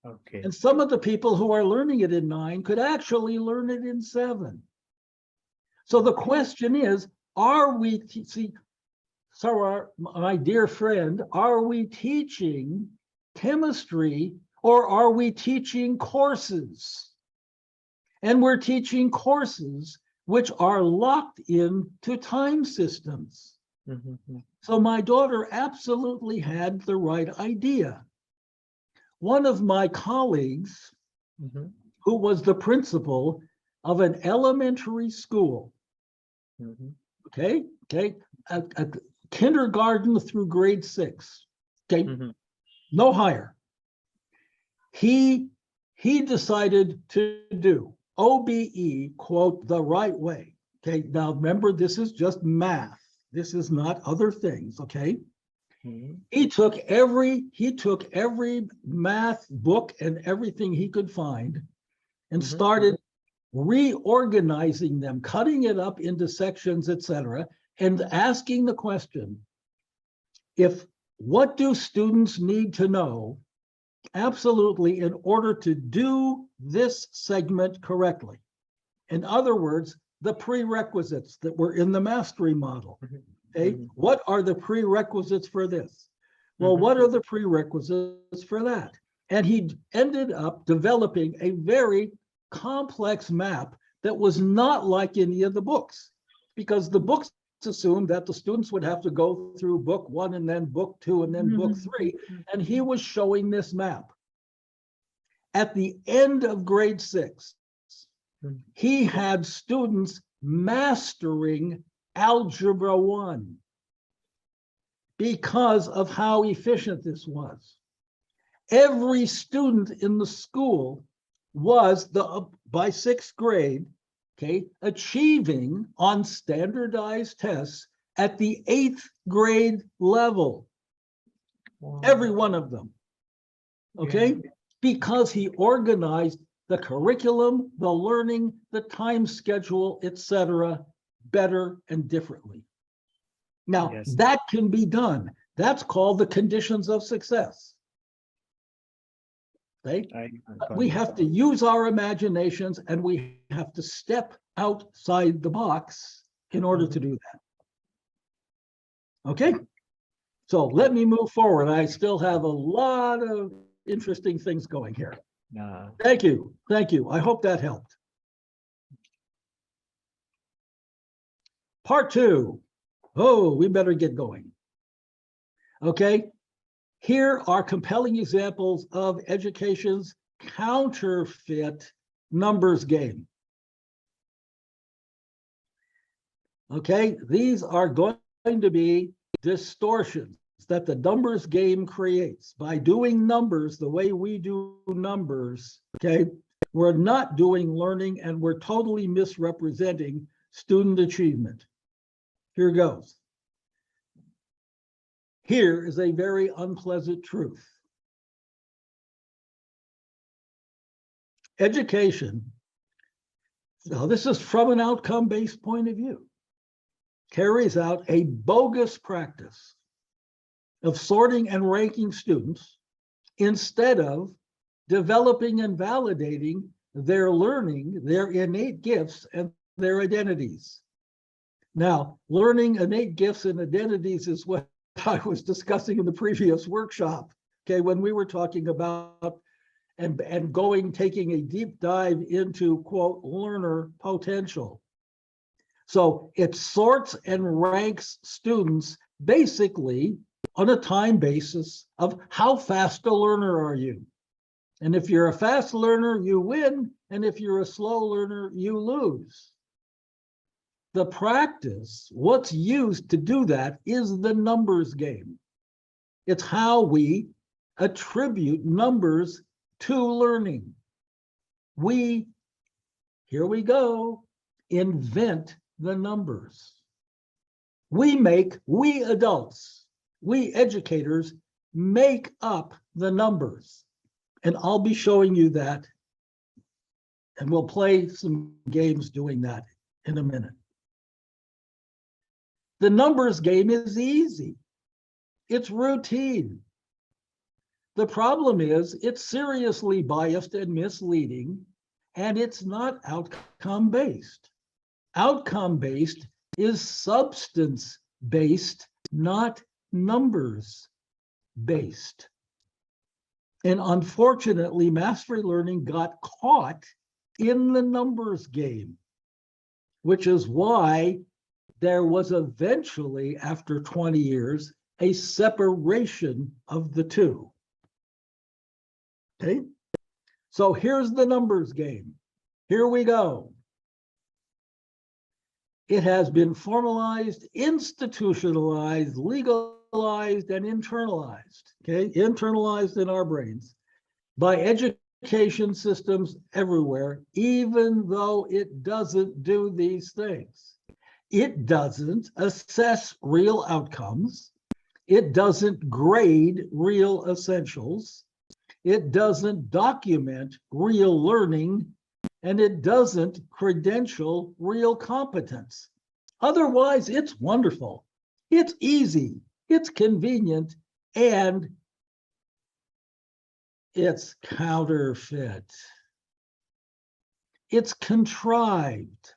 Okay. And some of the people who are learning it in 9 could actually learn it in 7. So the question is, are we, my dear friend, are we teaching chemistry or are we teaching courses? And we're teaching courses which are locked into time systems. So my daughter absolutely had the right idea. One of my colleagues, who was the principal of an elementary school, okay, a kindergarten through grade 6, okay, no higher. He decided to do OBE, quote, the right way. Okay, now remember, this is just math. This is not other things, okay? He took every math book and everything he could find and started reorganizing them, cutting it up into sections, etc., and asking the question, what do students need to know absolutely in order to do this segment correctly? In other words, the prerequisites that were in the mastery model. Okay, what are the prerequisites for this? Well, what are the prerequisites for that? And he ended up developing a very complex map that was not like any of the books, because the books assumed that the students would have to go through book 1 and then book 2 and then book 3, and he was showing this map. At the end of grade 6, he had students mastering Algebra 1 because of how efficient this was. Every student in the school was, by 6th grade, okay, achieving on standardized tests at the 8th grade level. Wow. Every one of them, okay? Yeah. Because he organized the curriculum, the learning, the time schedule, etc., better, and differently. Now, Yes. that can be done. That's called the conditions of success. Okay? got We it. have to use our imaginations, and we have to step outside the box in order to do that. Okay? So let me move forward. I still have a lot of interesting things going here. Thank you. Thank you. I hope that helped. Part 2. Oh, we better get going. Okay. Here are compelling examples of education's counterfeit numbers game. Okay. These are going to be distortions that the numbers game creates by doing numbers the way we do numbers. Okay. We're not doing learning, and we're totally misrepresenting student achievement. Here goes. Here is a very unpleasant truth. Education, now this is from an outcome-based point of view, carries out a bogus practice of sorting and ranking students instead of developing and validating their learning, their innate gifts, and their identities. Now, learning, innate gifts, and identities is what I was discussing in the previous workshop, okay, when we were talking about and taking a deep dive into, quote, learner potential. So it sorts and ranks students basically on a time basis of how fast a learner are you. And if you're a fast learner, you win. And if you're a slow learner, you lose. The practice, what's used to do that, is the numbers game. It's how we attribute numbers to learning. Here we go, invent the numbers. We adults, we educators make up the numbers. And I'll be showing you that. And we'll play some games doing that in a minute. The numbers game is easy. It's routine. The problem is it's seriously biased and misleading, and it's not outcome-based. Outcome-based is substance-based, not numbers-based. And unfortunately, mastery learning got caught in the numbers game, which is why there was eventually, after 20 years, a separation of the two. Okay, so here's the numbers game. Here we go. It has been formalized, institutionalized, legalized, and internalized, okay, internalized in our brains by education systems everywhere, even though it doesn't do these things. It doesn't assess real outcomes. It doesn't grade real essentials. It doesn't document real learning, and it doesn't credential real competence. Otherwise, it's wonderful. It's easy. It's convenient, and it's counterfeit. It's contrived.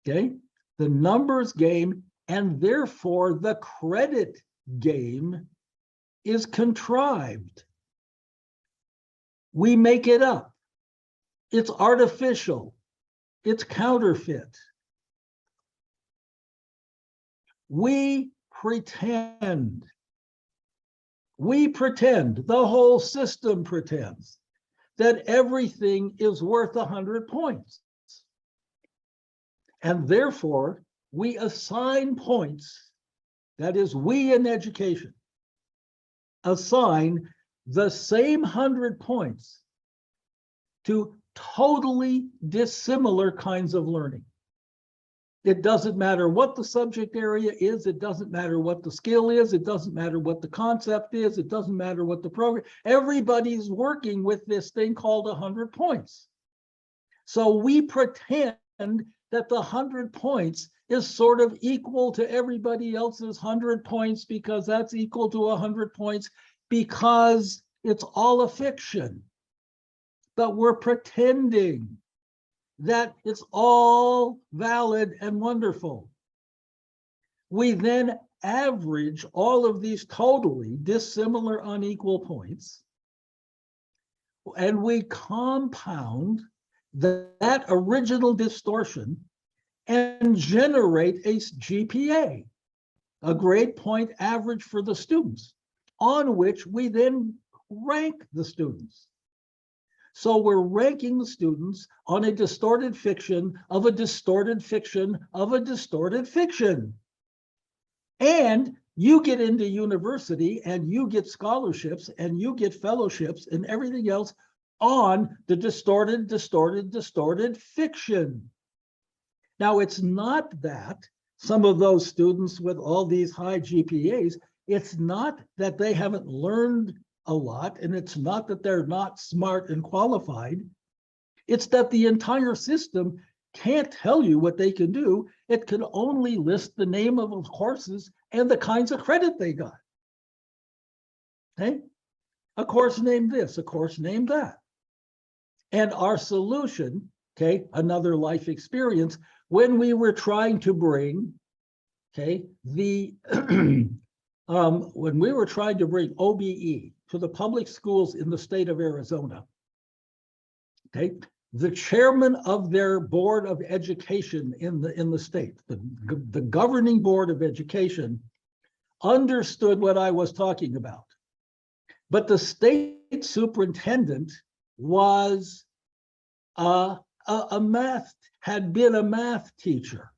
Okay? The numbers game, and therefore the credit game, is contrived. We make it up. It's artificial. It's counterfeit. We pretend. We pretend, the whole system pretends, that everything is worth 100 points. And therefore, we assign points, that is, we in education, assign the same 100 points to totally dissimilar kinds of learning. It doesn't matter what the subject area is. It doesn't matter what the skill is. It doesn't matter what the concept is. It doesn't matter what the program. Everybody's working with this thing called 100 points. So we pretend that the 100 points is sort of equal to everybody else's 100 points because that's equal to 100 points because it's all a fiction. But we're pretending that it's all valid and wonderful. We then average all of these totally dissimilar unequal points, and we compound that original distortion and generate a GPA, a grade point average for the students, on which we then rank the students. So we're ranking the students on a distorted fiction of a distorted fiction of a distorted fiction. And you get into university and you get scholarships and you get fellowships and everything else on the distorted fiction. Now, it's not that some of those students with all these high GPAs, it's not that they haven't learned a lot, and it's not that they're not smart and qualified. It's that the entire system can't tell you what they can do. It can only list the name of the courses and the kinds of credit they got. Okay? A course named this, a course named that. And our solution, okay, another life experience, when we were trying to bring, okay, the when we were trying to bring OBE to the public schools in the state of Arizona, okay, the chairman of their board of education in the state, the governing board of education, understood what I was talking about. But the state superintendent was had been a math teacher.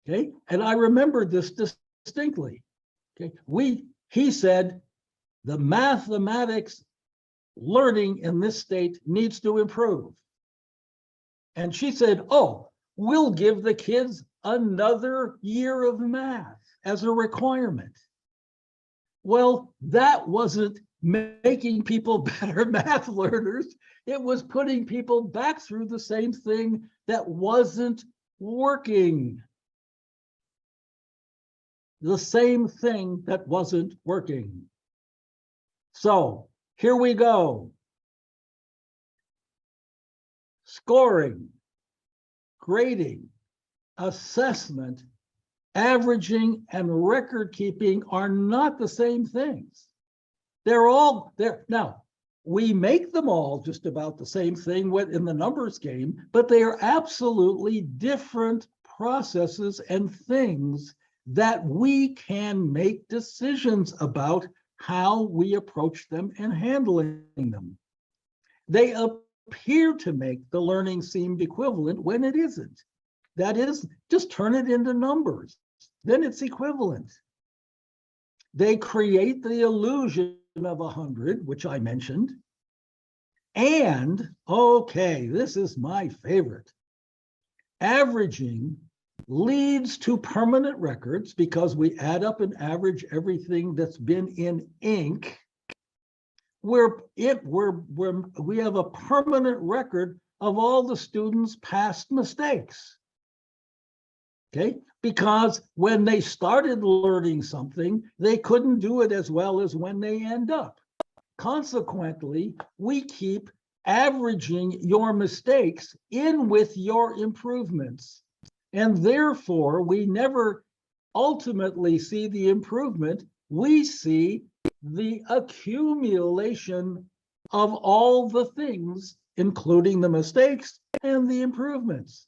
Okay, and I remember this distinctly. Okay, he said the mathematics learning in this state needs to improve. And she said, oh, we'll give the kids another year of math as a requirement. Well, that wasn't making people better math learners. It was putting people back through the same thing that wasn't working. The same thing that wasn't working. So here we go. Scoring, grading, assessment, averaging, and record keeping are not the same things. They're all there. Now, we make them all just about the same thing in the numbers game, but they are absolutely different processes and things that we can make decisions about how we approach them and handling them. They appear to make the learning seem equivalent when it isn't. That is, just turn it into numbers, then it's equivalent. They create the illusion of 100, which I mentioned. And, okay, this is my favorite. Averaging leads to permanent records because we add up and average everything that's been in ink. We have a permanent record of all the students' past mistakes. Okay, because when they started learning something, they couldn't do it as well as when they end up. Consequently, we keep averaging your mistakes in with your improvements. And therefore, we never ultimately see the improvement. We see the accumulation of all the things, including the mistakes and the improvements.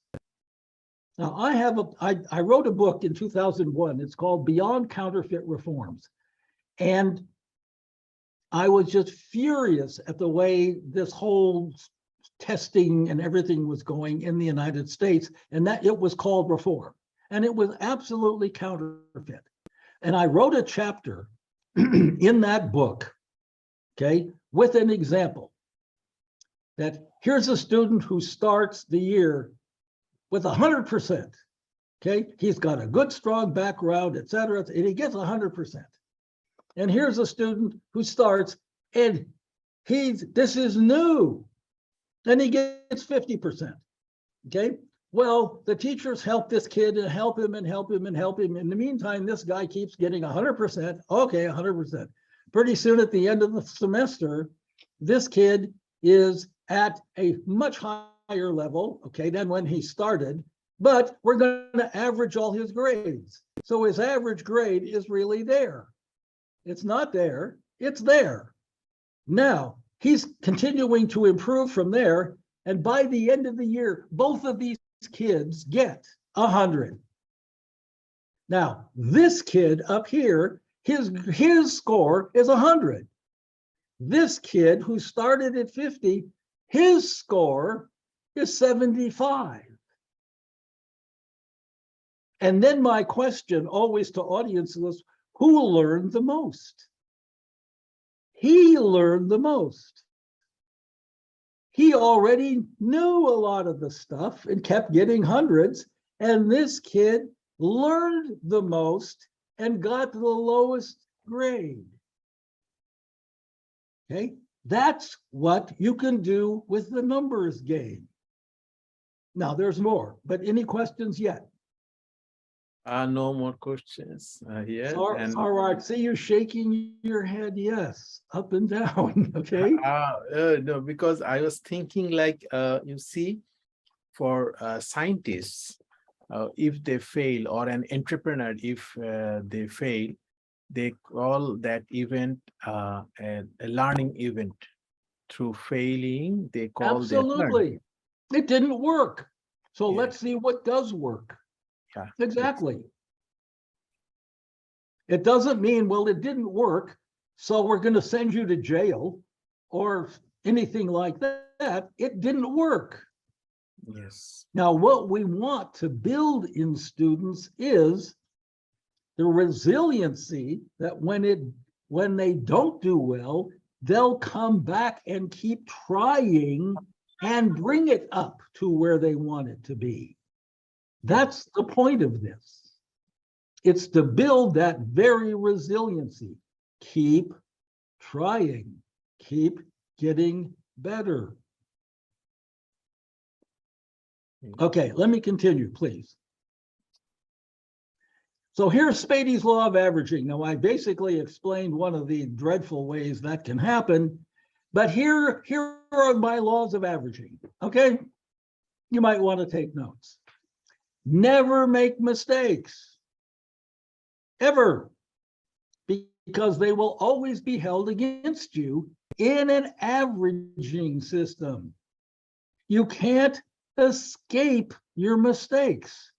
Now, I wrote a book in 2001. It's called Beyond Counterfeit Reforms. And I was just furious at the way this whole testing and everything was going in the United States, and that it was called reform. And it was absolutely counterfeit. And I wrote a chapter in that book, okay, with an example that here's a student who starts the year with 100%. Okay, he's got a good, strong background, et cetera, and he gets 100%. And here's a student who starts and this is new, and he gets 50%. Okay, Well, the teachers help this kid and help him and help him and help him. In the meantime, this guy keeps getting 100%. Okay, 100%. Pretty soon at the end of the semester, this kid is at a much higher level, okay, than when he started, but we're going to average all his grades. So his average grade is really there. It's not there, it's there. Now, he's continuing to improve from there, and by the end of the year, both of these kids get 100. Now, this kid up here, his score is 100. This kid who started at 50, his score is 75. And then my question always to audiences was, who learned the most? He learned the most. He already knew a lot of the stuff and kept getting hundreds. And this kid learned the most and got the lowest grade. Okay, that's what you can do with the numbers game. Now there's more, but any questions yet? No more questions here. All right, see you shaking your head, yes, up and down, okay? No, because I was thinking like, you see, for scientists, if they fail, or an entrepreneur, if they fail, they call that event a learning event. Through failing, they call that learning. Absolutely. It didn't work. So Yeah. let's see what does work. Yeah. Exactly. It doesn't mean, well, it didn't work, so we're going to send you to jail or anything like that. It didn't work. Yes. Now, what we want to build in students is the resiliency that when they don't do well, they'll come back and keep trying and bring it up to where they want it to be. That's the point of this. It's to build that very resiliency. Keep trying, keep getting better. Okay, let me continue, please. So here's Spady's law of averaging. Now, I basically explained one of the dreadful ways that can happen, but here are my laws of averaging, okay? You might want to take notes. Never make mistakes, ever, because they will always be held against you in an averaging system. You can't escape your mistakes.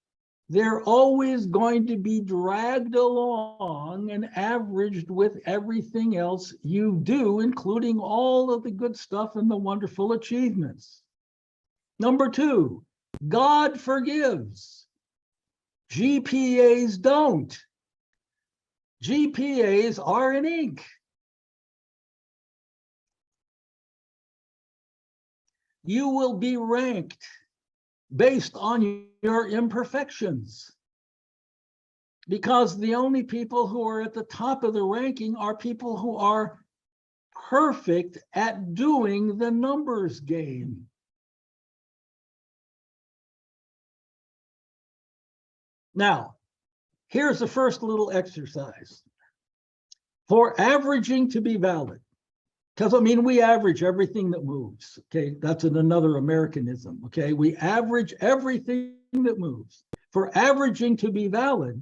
They're always going to be dragged along and averaged with everything else you do, including all of the good stuff and the wonderful achievements. Number two, God forgives. GPAs don't. GPAs are in ink. You will be ranked based on your imperfections, because the only people who are at the top of the ranking are people who are perfect at doing the numbers game. Now, here's the first little exercise. For averaging to be valid, because I mean, we average everything that moves, okay? That's another Americanism, okay? We average everything that moves. For averaging to be valid,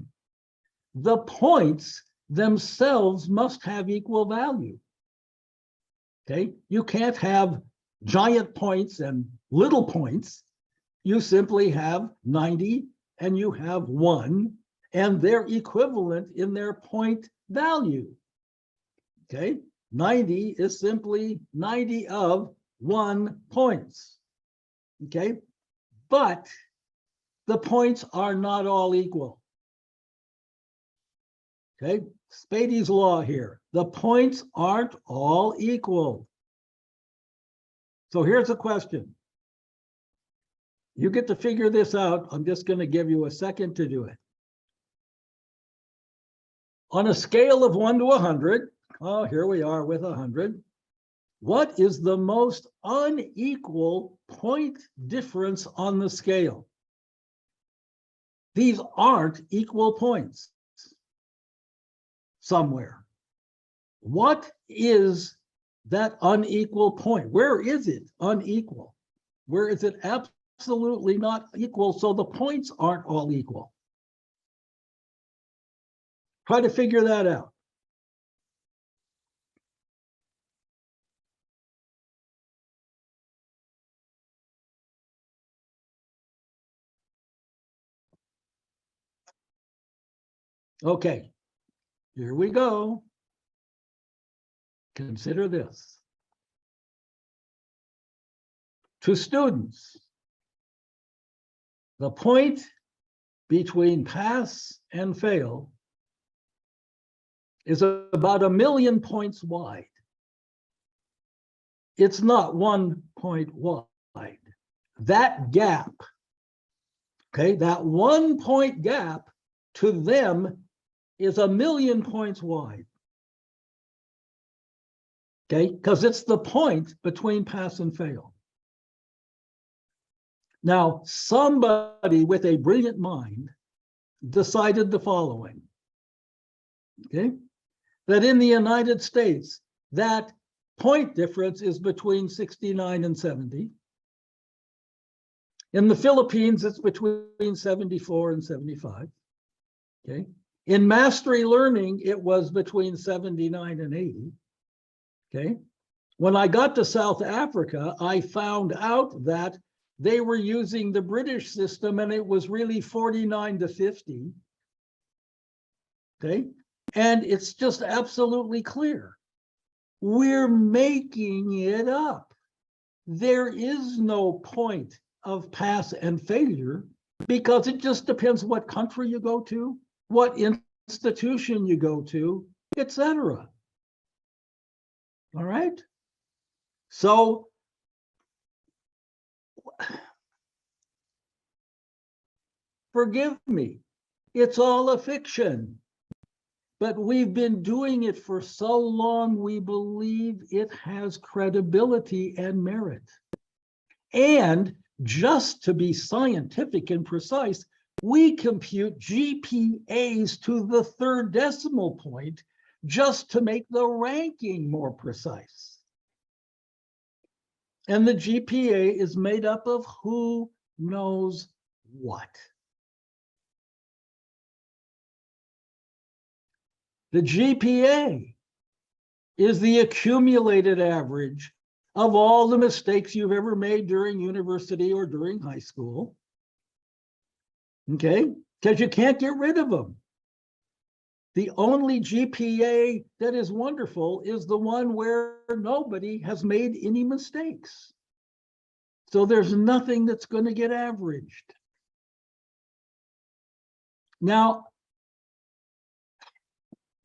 the points themselves must have equal value, okay? You can't have giant points and little points. You simply have 90 and you have 1, and they're equivalent in their point value, okay? 90 is simply 90 of 1 points, okay? But the points are not all equal, okay? Spady's law here. The points aren't all equal. So here's a question. You get to figure this out. I'm just going to give you a second to do it. On a scale of 1 to 100, oh, here we are with 100. What is the most unequal point difference on the scale? These aren't equal points somewhere. What is that unequal point? Where is it unequal? Where is it absolutely not equal? So the points aren't all equal. Try to figure that out. Okay, here we go. Consider this. To students, the point between pass and fail is about 1,000,000 points wide. It's not 1 point wide. That gap, okay, that 1 point gap to them is 1,000,000 points wide. Okay, because it's the point between pass and fail. Now, somebody with a brilliant mind decided the following, okay, that in the United States, that point difference is between 69 and 70. In the Philippines, it's between 74 and 75. Okay. In mastery learning, it was between 79 and 80. Okay. When I got to South Africa, I found out that they were using the British system and it was really 49 to 50. Okay. And it's just absolutely clear. We're making it up. There is no point of pass and failure because it just depends what country you go to, what institution you go to, etc. All right. So forgive me, it's all a fiction. But we've been doing it for so long, we believe it has credibility and merit. And just to be scientific and precise, we compute GPAs to the third decimal point just to make the ranking more precise. And the GPA is made up of who knows what. The GPA is the accumulated average of all the mistakes you've ever made during university or during high school. Okay, because you can't get rid of them. The only GPA that is wonderful is the one where nobody has made any mistakes. So there's nothing that's going to get averaged. Now,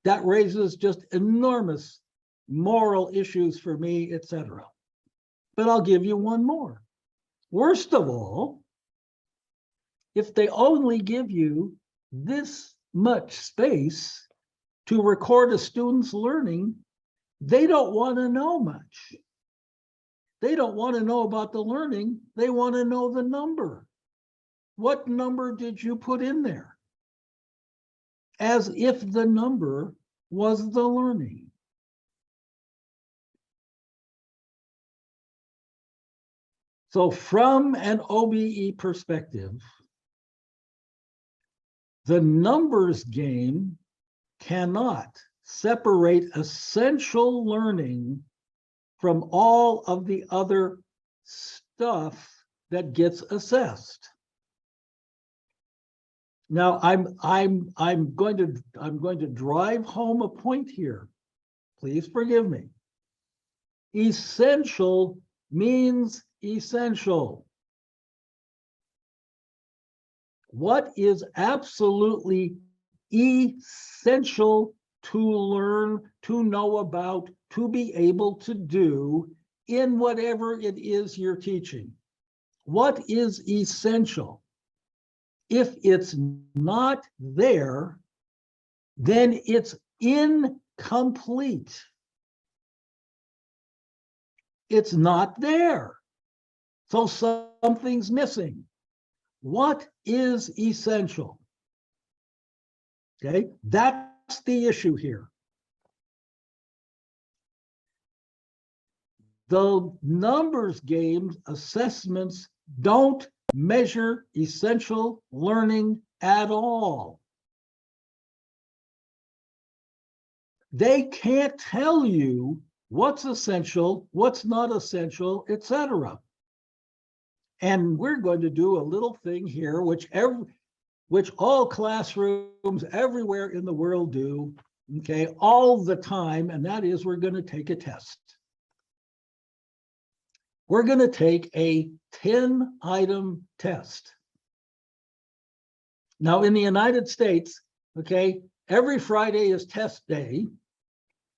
that raises just enormous moral issues for me, etc. But I'll give you one more. Worst of all, if they only give you this much space to record a student's learning, they don't want to know much. They don't want to know about the learning. They want to know the number. What number did you put in there? As if the number was the learning. So from an OBE perspective, the numbers game cannot separate essential learning from all of the other stuff that gets assessed. Now I'm going to drive home a point here. Please forgive me. Essential means essential. What is absolutely essential to learn, to know about, to be able to do in whatever it is you're teaching? What is essential? If it's not there, then it's incomplete. It's not there. So something's missing. What is essential? Okay, that's the issue here. The numbers game assessments don't measure essential learning at all. They can't tell you what's essential, what's not essential, etc. And we're going to do a little thing here, which all classrooms everywhere in the world do, okay, all the time, and that is we're going to take a test. We're going to take a 10-item test. Now, in the United States, okay, every Friday is test day,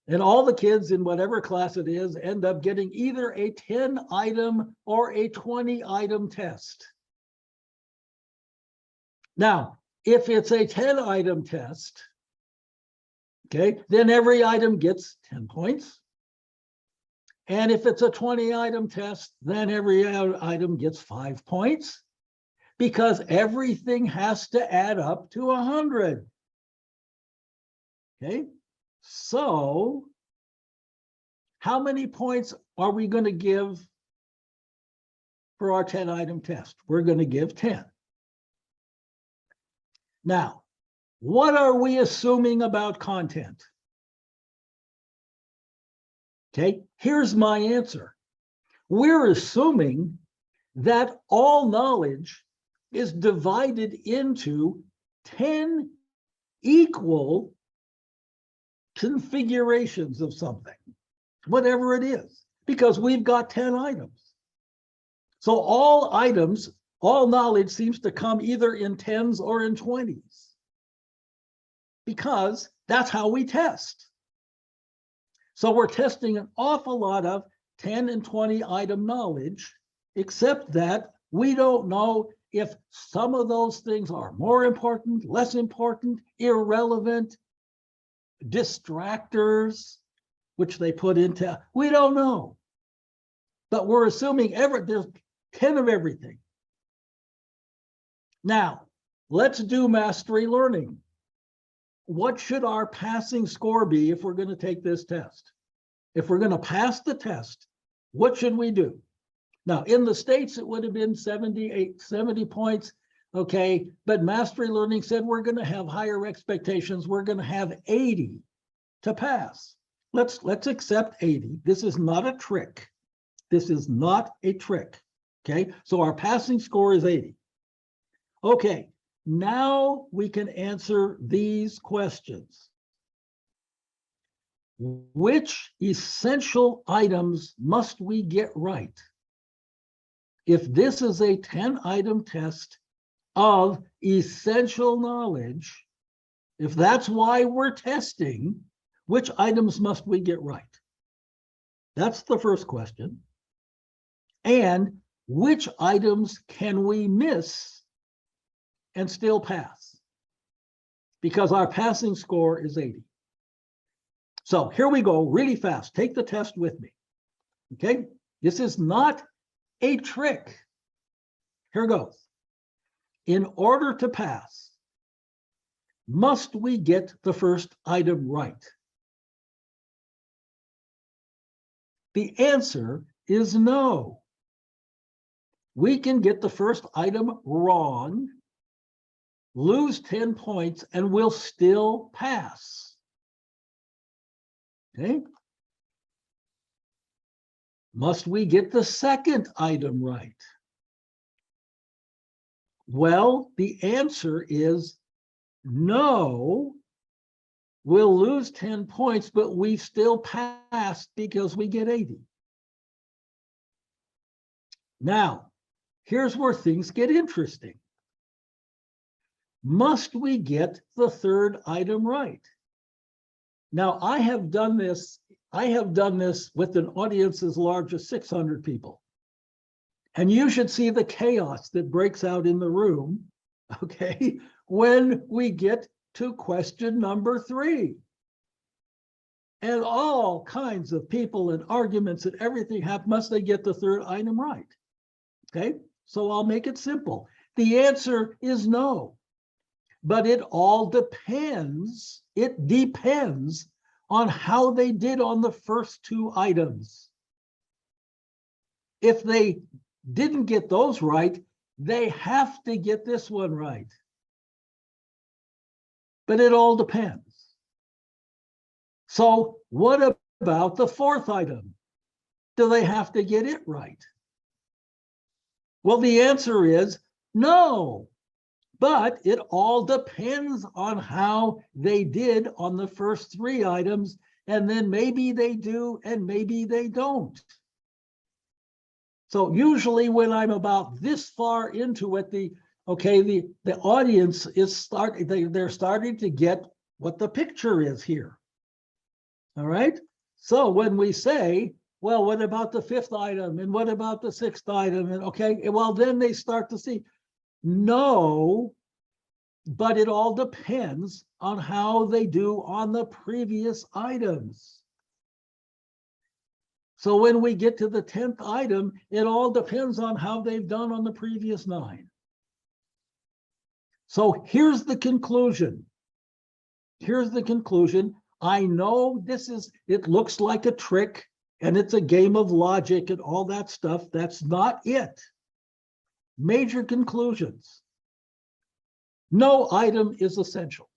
and all the kids in whatever class it is end up getting either a 10-item or a 20-item test. Now, if it's a 10-item test, okay, then every item gets 10 points. And if it's a 20-item test, then every item gets 5 points, because everything has to add up to 100. Okay, so how many points are we going to give for our 10-item test? We're going to give 10. Now, what are we assuming about content? Okay, here's my answer. We're assuming that all knowledge is divided into 10 equal configurations of something, whatever it is, because we've got 10 items. So all items, all knowledge seems to come either in 10s or in 20s, because that's how we test. So we're testing an awful lot of 10 and 20 item knowledge, except that we don't know if some of those things are more important, less important, irrelevant, distractors, which they put into, we don't know. But we're assuming there's 10 of everything. Now, let's do mastery learning. What should our passing score be if we're going to take this test? If we're going to pass the test, what should we do? Now, in the States, it would have been 70 points, okay, but mastery learning said we're going to have higher expectations. We're going to have 80 to pass. Let's accept 80. This is not a trick. This is not a trick, okay? So our passing score is 80. Okay, now we can answer these questions. Which essential items must we get right? If this is a 10-item test of essential knowledge, if that's why we're testing, which items must we get right? That's the first question. And which items can we miss and still pass? Because our passing score is 80. So here we go, really fast. Take the test with me. Okay, this is not a trick. Here goes. In order to pass, must we get the first item right? The answer is no. We can get the first item wrong, lose 10 points, and we'll still pass. Okay. Must we get the second item right? Well, the answer is no. We'll lose 10 points, but we still pass because we get 80. Now, here's where things get interesting. Must we get the third item right? Now, I have done this with an audience as large as 600 people. And you should see the chaos that breaks out in the room, okay, when we get to question number 3. And all kinds of people and arguments and everything have, must they get the third item right? Okay, so I'll make it simple. The answer is no. but it all depends. It depends on how they did on the first two items. If they didn't get those right, they have to get this one right. But it all depends. So what about the fourth item? Do they have to get it right? Well, the answer is no, but it all depends on how they did on the first three items, and then maybe they do and maybe they don't. So usually when I'm about this far into it, the audience is they're starting to get what the picture is here. All right. So when we say, well, what about the fifth item? And what about the sixth item? And okay, well, then they start to see, no, but it all depends on how they do on the previous items. So when we get to the 10th item, it all depends on how they've done on the previous 9. So here's the conclusion. Here's the conclusion. I know it looks like a trick and it's a game of logic and all that stuff. That's not it. Major conclusions. No item is essential.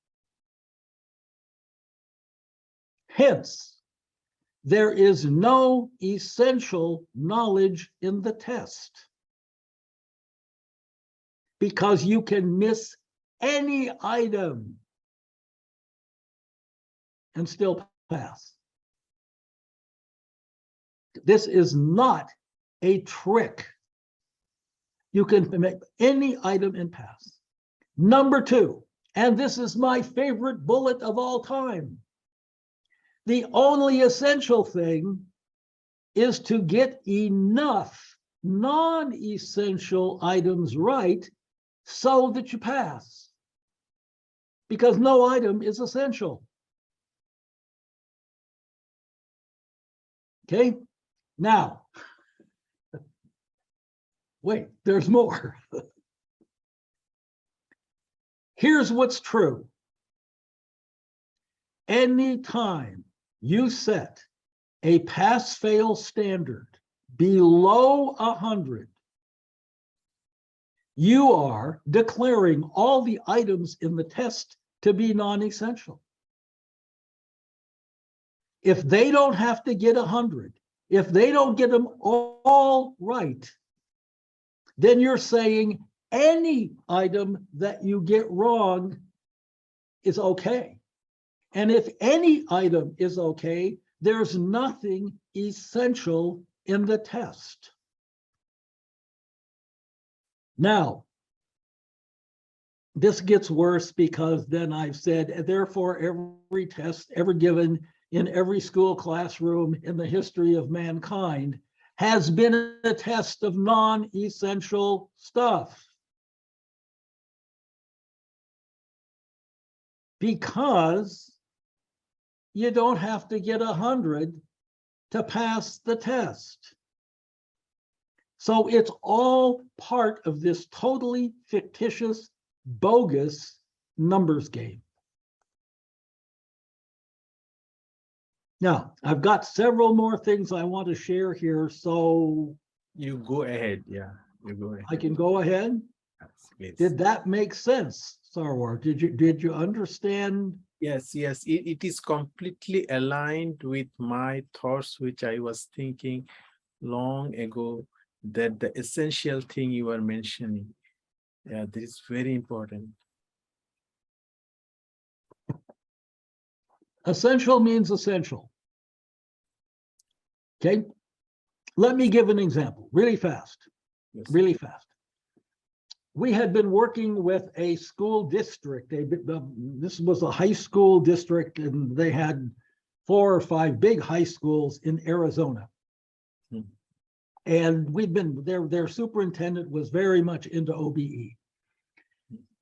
Hence, there is no essential knowledge in the test because you can miss any item and still pass. This is not a trick. You can make any item and pass. Number 2, and this is my favorite bullet of all time. The only essential thing is to get enough non-essential items right so that you pass, because no item is essential. Okay, now, wait, there's more. Here's what's true. Anytime you set a pass-fail standard below 100, you are declaring all the items in the test to be non-essential. If they don't have to get 100, if they don't get them all right, then you're saying any item that you get wrong is okay. And if any item is okay, there's nothing essential in the test. Now, this gets worse because then I've said, therefore, every test ever given in every school classroom in the history of mankind has been a test of non-essential stuff. Because you don't have to get 100 to pass the test. So it's all part of this totally fictitious, bogus numbers game. Now, I've got several more things I want to share here, so You go ahead. Yeah, you go ahead. I can go ahead. Yes, Did that make sense, Sarwar? Did you understand? yes. It is completely aligned with my thoughts, which I was thinking long ago, that the essential thing you are mentioning. Yeah, this is very important. Essential means essential. Okay, let me give an example really fast, Yes. really fast. We had been working with a school district. This was a high school district, and they had 4 or 5 big high schools in Arizona. Hmm. And we'd been their superintendent was very much into OBE.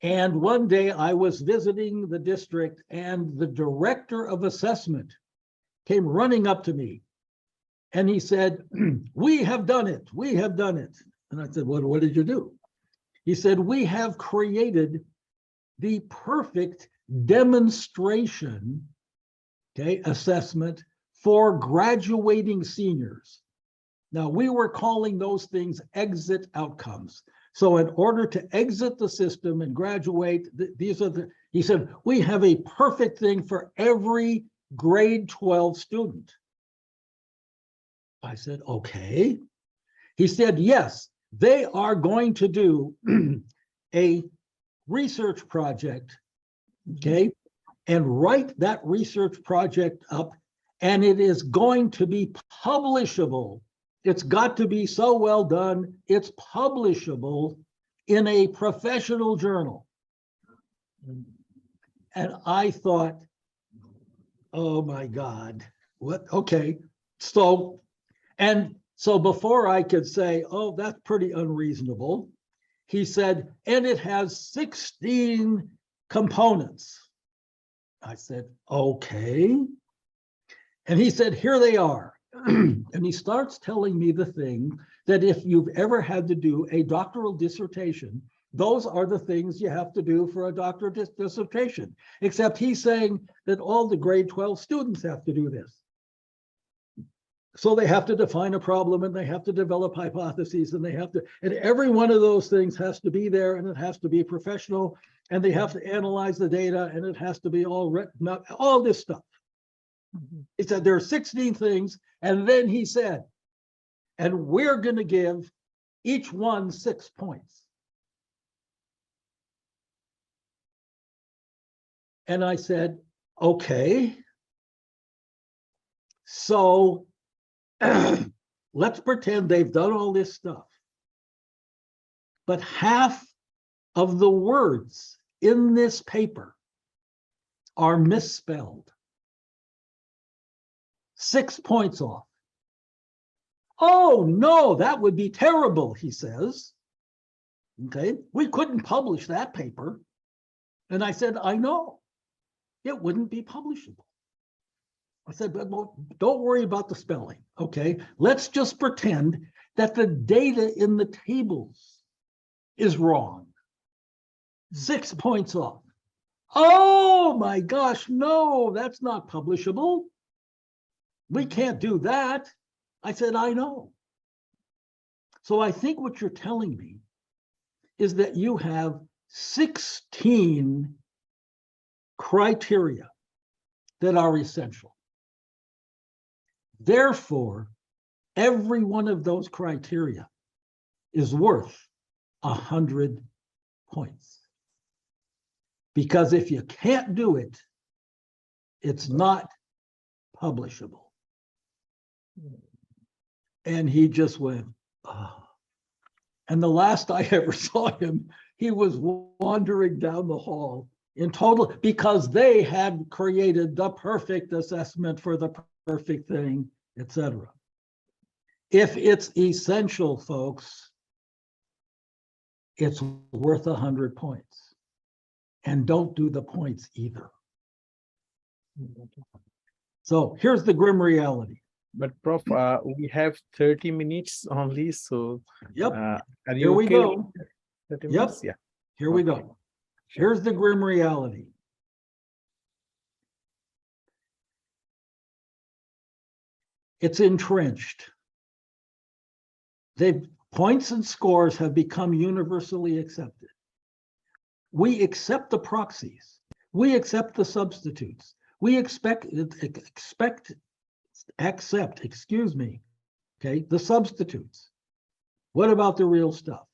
And one day I was visiting the district, and the director of assessment came running up to me. And he said, "We have done it. We have done it." And I said, what did you do? He said, "We have created the perfect demonstration, okay, assessment for graduating seniors. Now, we were calling those things exit outcomes. So in order to exit the system and graduate, he said, we have a perfect thing for every grade 12 student. I said, okay. He said, yes, they are going to do a research project, okay, and write that research project up, and it is going to be publishable. It's got to be so well done, it's publishable in a professional journal. And I thought, oh my God, what? Okay. So before I could say, oh, that's pretty unreasonable, he said, and it has 16 components. I said, okay. And he said, here they are. And he starts telling me the thing that if you've ever had to do a doctoral dissertation, those are the things you have to do for a doctoral dissertation, except he's saying that all the grade 12 students have to do this. So they have to define a problem, and they have to develop hypotheses, and and every one of those things has to be there, and it has to be professional, and they have to analyze the data, and it has to be all written up, all this stuff. He said there are 16 things, and then he said, and we're going to give each one 6 points. And I said, okay. So let's pretend they've done all this stuff. But half of the words in this paper are misspelled. 6 points off. Oh, no, that would be terrible, he says. Okay, we couldn't publish that paper. And I said, I know, it wouldn't be publishable. I said, but don't worry about the spelling. Okay, let's just pretend that the data in the tables is wrong. 6 points off. Oh my gosh, no, that's not publishable. We can't do that. I said, I know. So I think what you're telling me is that you have 16 criteria that are essential. Therefore, every one of those criteria is worth 100 points. Because if you can't do it, it's not publishable. And he just went, oh. And the last I ever saw him, he was wandering down the hall in total, because they had created the perfect assessment for the perfect thing, etc. If it's essential, folks, it's worth 100 points. And don't do the points either. So here's the grim reality. But Prof, we have 30 minutes only, so Yep. Are you Here we okay go. with 30 Yep. minutes? Yeah. Here we go. Here's the grim reality. It's entrenched. Points and scores have become universally accepted. We accept the proxies. We accept the substitutes. We accept, okay, the substitutes. What about the real stuff?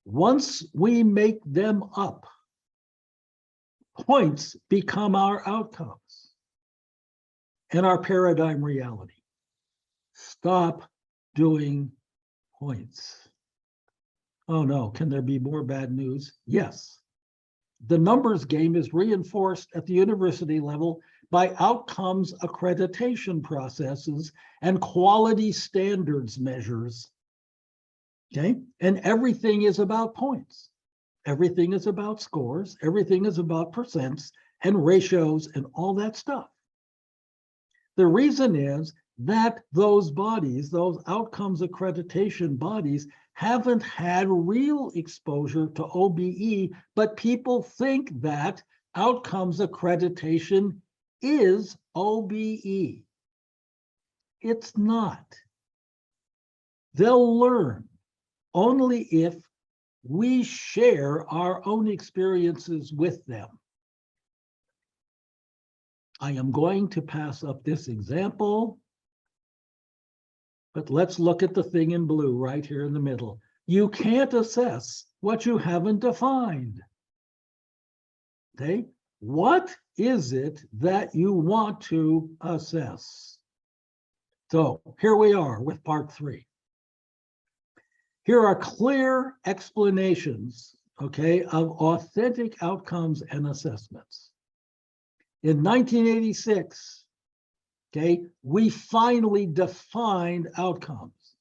Once we make them up, points become our outcomes and our paradigm reality. Stop doing points. Oh no, can there be more bad news? Yes. The numbers game is reinforced at the university level by outcomes accreditation processes and quality standards measures. Okay, and everything is about points. Everything is about scores. Everything is about percents and ratios and all that stuff. The reason is that those bodies, those outcomes accreditation bodies, haven't had real exposure to OBE, but people think that outcomes accreditation is OBE. It's not. They'll learn only if we share our own experiences with them. I am going to pass up this example, but let's look at the thing in blue right here in the middle. You can't assess what you haven't defined. Okay, what is it that you want to assess? So here we are with part 3. Here are clear explanations, okay, of authentic outcomes and assessments. In 1986, okay, we finally defined outcomes,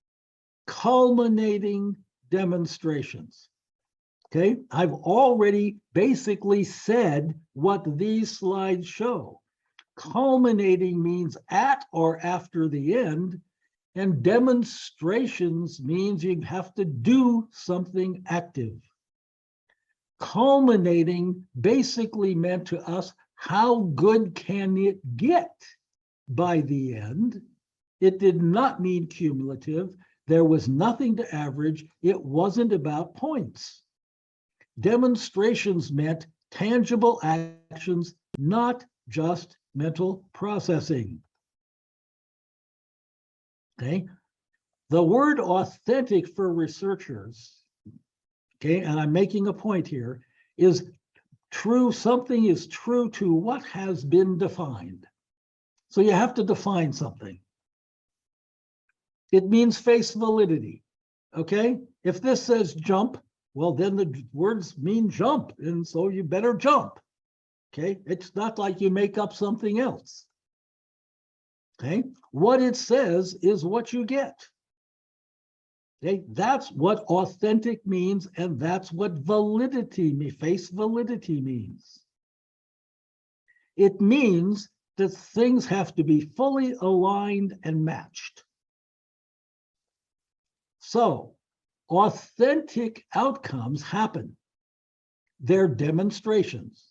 culminating demonstrations. Okay, I've already basically said what these slides show. Culminating means at or after the end, and demonstrations means you have to do something active. Culminating basically meant to us, how good can it get by the end? It did not mean cumulative. There was nothing to average. It wasn't about points. Demonstrations meant tangible actions, not just mental processing. Okay, the word authentic for researchers, okay, and I'm making a point here, is true. Something is true to what has been defined. So you have to define something. It means face validity. Okay, if this says jump, well, then the words mean jump, and so you better jump. Okay, it's not like you make up something else. Okay, what it says is what you get. Okay, that's what authentic means, and that's what validity, face validity means. It means that things have to be fully aligned and matched. So, authentic outcomes happen. They're demonstrations.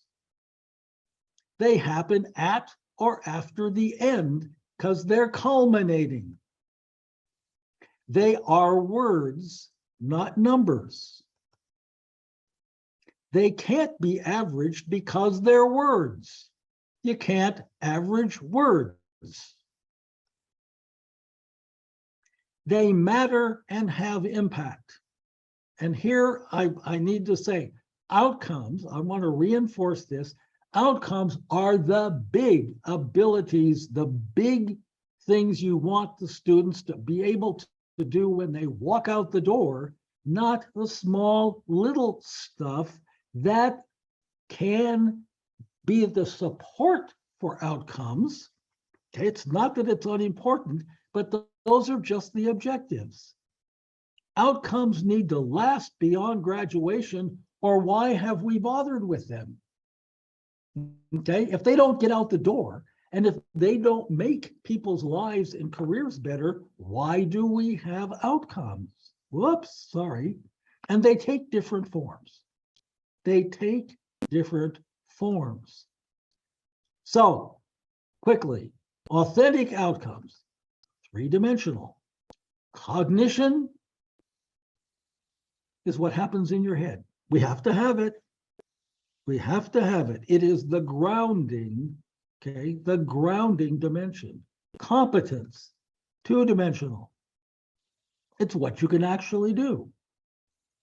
They happen at or after the end because they're culminating. They are words, not numbers. They can't be averaged because they're words. You can't average words. They matter and have impact. And here I need to say, outcomes, I want to reinforce this, outcomes are the big abilities, the big things you want the students to be able to do when they walk out the door, not the small little stuff that can be the support for outcomes. Okay, it's not that it's unimportant, but those are just the objectives. Outcomes need to last beyond graduation, or why have we bothered with them? Okay, if they don't get out the door, and if they don't make people's lives and careers better, why do we have outcomes? Whoops, sorry. And they take different forms. They take different forms. So, quickly, authentic outcomes, 3-dimensional. Cognition is what happens in your head. We have to have it. We have to have it. It is the grounding, okay, the grounding dimension. Competence, 2-dimensional. It's what you can actually do.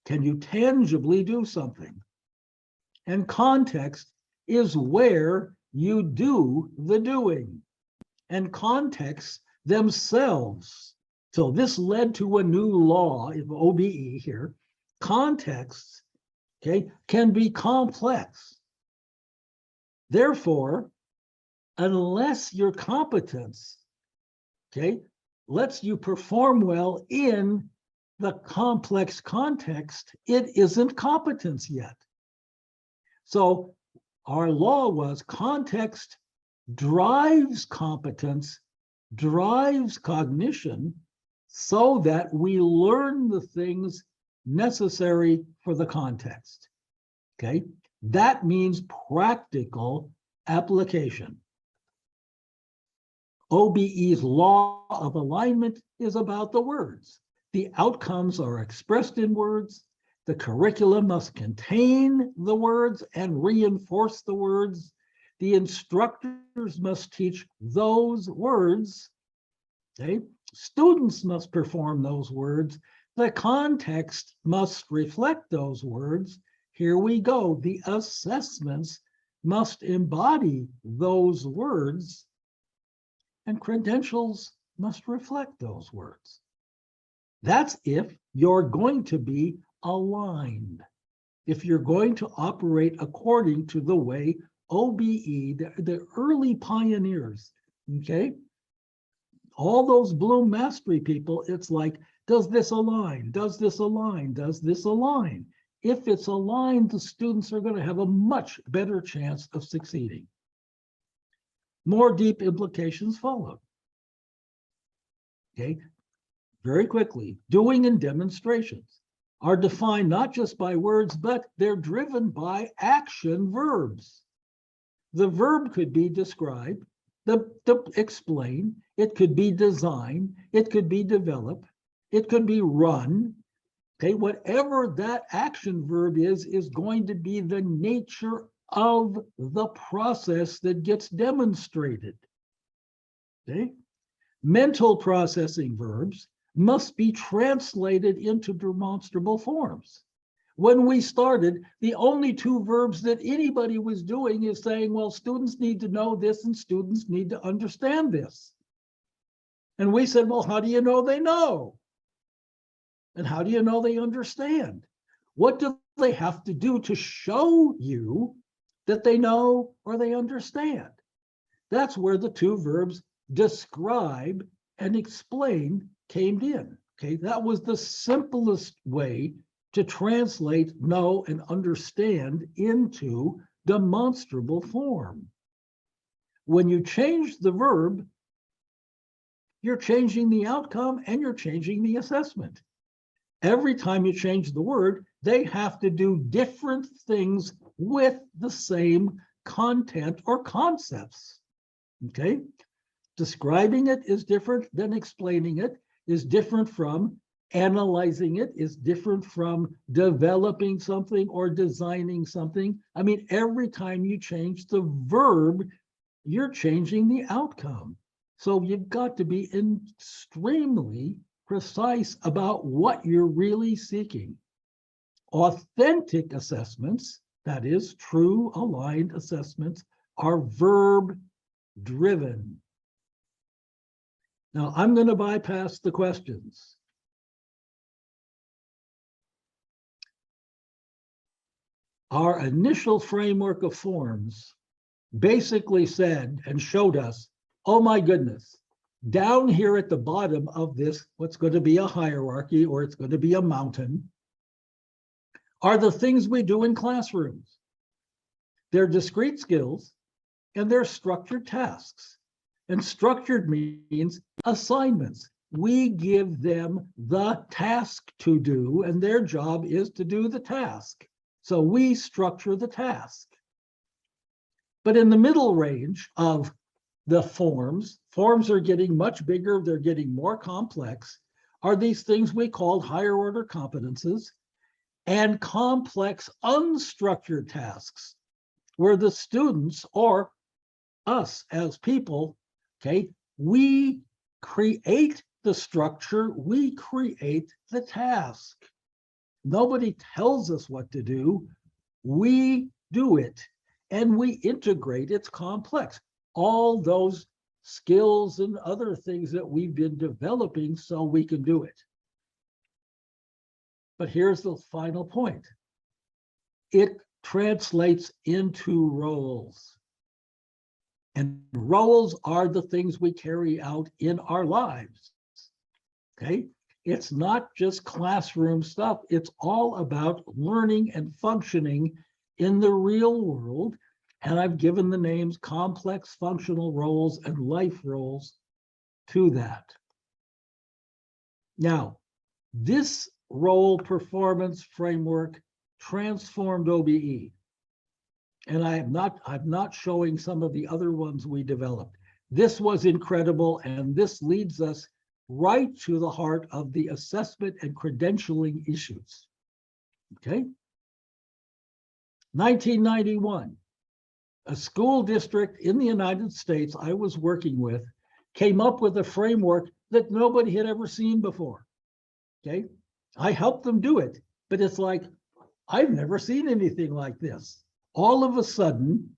Can you tangibly do something? And context is where you do the doing. And contexts themselves. So this led to a new law of OBE here. Contexts, okay, can be complex. Therefore, unless your competence, okay, lets you perform well in the complex context, it isn't competence yet. So our law was context drives competence, drives cognition, so that we learn the things necessary for the context. Okay, that means practical application. OBE's law of alignment is about the words. The outcomes are expressed in words. The curriculum must contain the words and reinforce the words. The instructors must teach those words. Okay? Students must perform those words. The context must reflect those words. Here we go. The assessments must embody those words, and credentials must reflect those words. That's if you're going to be aligned, if you're going to operate according to the way OBE, the early pioneers, okay? All those Bloom mastery people, it's like, does this align? Does this align? Does this align? If it's aligned, the students are going to have a much better chance of succeeding. More deep implications follow. Okay, very quickly, doing and demonstrations are defined not just by words, but they're driven by action verbs. The verb could be describe, the explain, it could be design, it could be develop, it could be run. Okay, whatever that action verb is going to be the nature of the process that gets demonstrated. Okay, mental processing verbs must be translated into demonstrable forms. When we started, the only two verbs that anybody was doing is saying, well, students need to know this and students need to understand this. And we said, well, how do you know they know? And how do you know they understand? What do they have to do to show you that they know or they understand? That's where the two verbs describe and explain came in. Okay, that was the simplest way to translate know and understand into demonstrable form. When you change the verb, you're changing the outcome and you're changing the assessment. Every time you change the word, they have to do different things with the same content or concepts. Okay? Describing it is different than explaining it, is different from analyzing it, is different from developing something or designing something. I mean, every time you change the verb, you're changing the outcome. So you've got to be extremely precise about what you're really seeking. Authentic assessments, that is, true aligned assessments, are verb driven. Now, I'm going to bypass the questions. Our initial framework of forms basically said and showed us, oh my goodness, down here at the bottom of this, what's going to be a hierarchy or it's going to be a mountain, are the things we do in classrooms. They're discrete skills and they're structured tasks. And structured means assignments. We give them the task to do, and their job is to do the task. So we structure the task. But in the middle range of the forms are getting much bigger, they're getting more complex, are these things we call higher order competences and complex unstructured tasks, where the students or us as people, okay, we create the structure, we create the task. Nobody tells us what to do. We do it and we integrate. It's complex. All those skills and other things that we've been developing so we can do it. But here's the final point. It translates into roles. And roles are the things we carry out in our lives. Okay? It's not just classroom stuff. It's all about learning and functioning in the real world. And I've given the names complex functional roles and life roles to that. Now, this role performance framework transformed OBE. And I'm not showing some of the other ones we developed. This was incredible, and this leads us right to the heart of the assessment and credentialing issues. Okay. 1991, a school district in the United States I was working with came up with a framework that nobody had ever seen before. Okay. I helped them do it, but it's like, I've never seen anything like this. All of a sudden,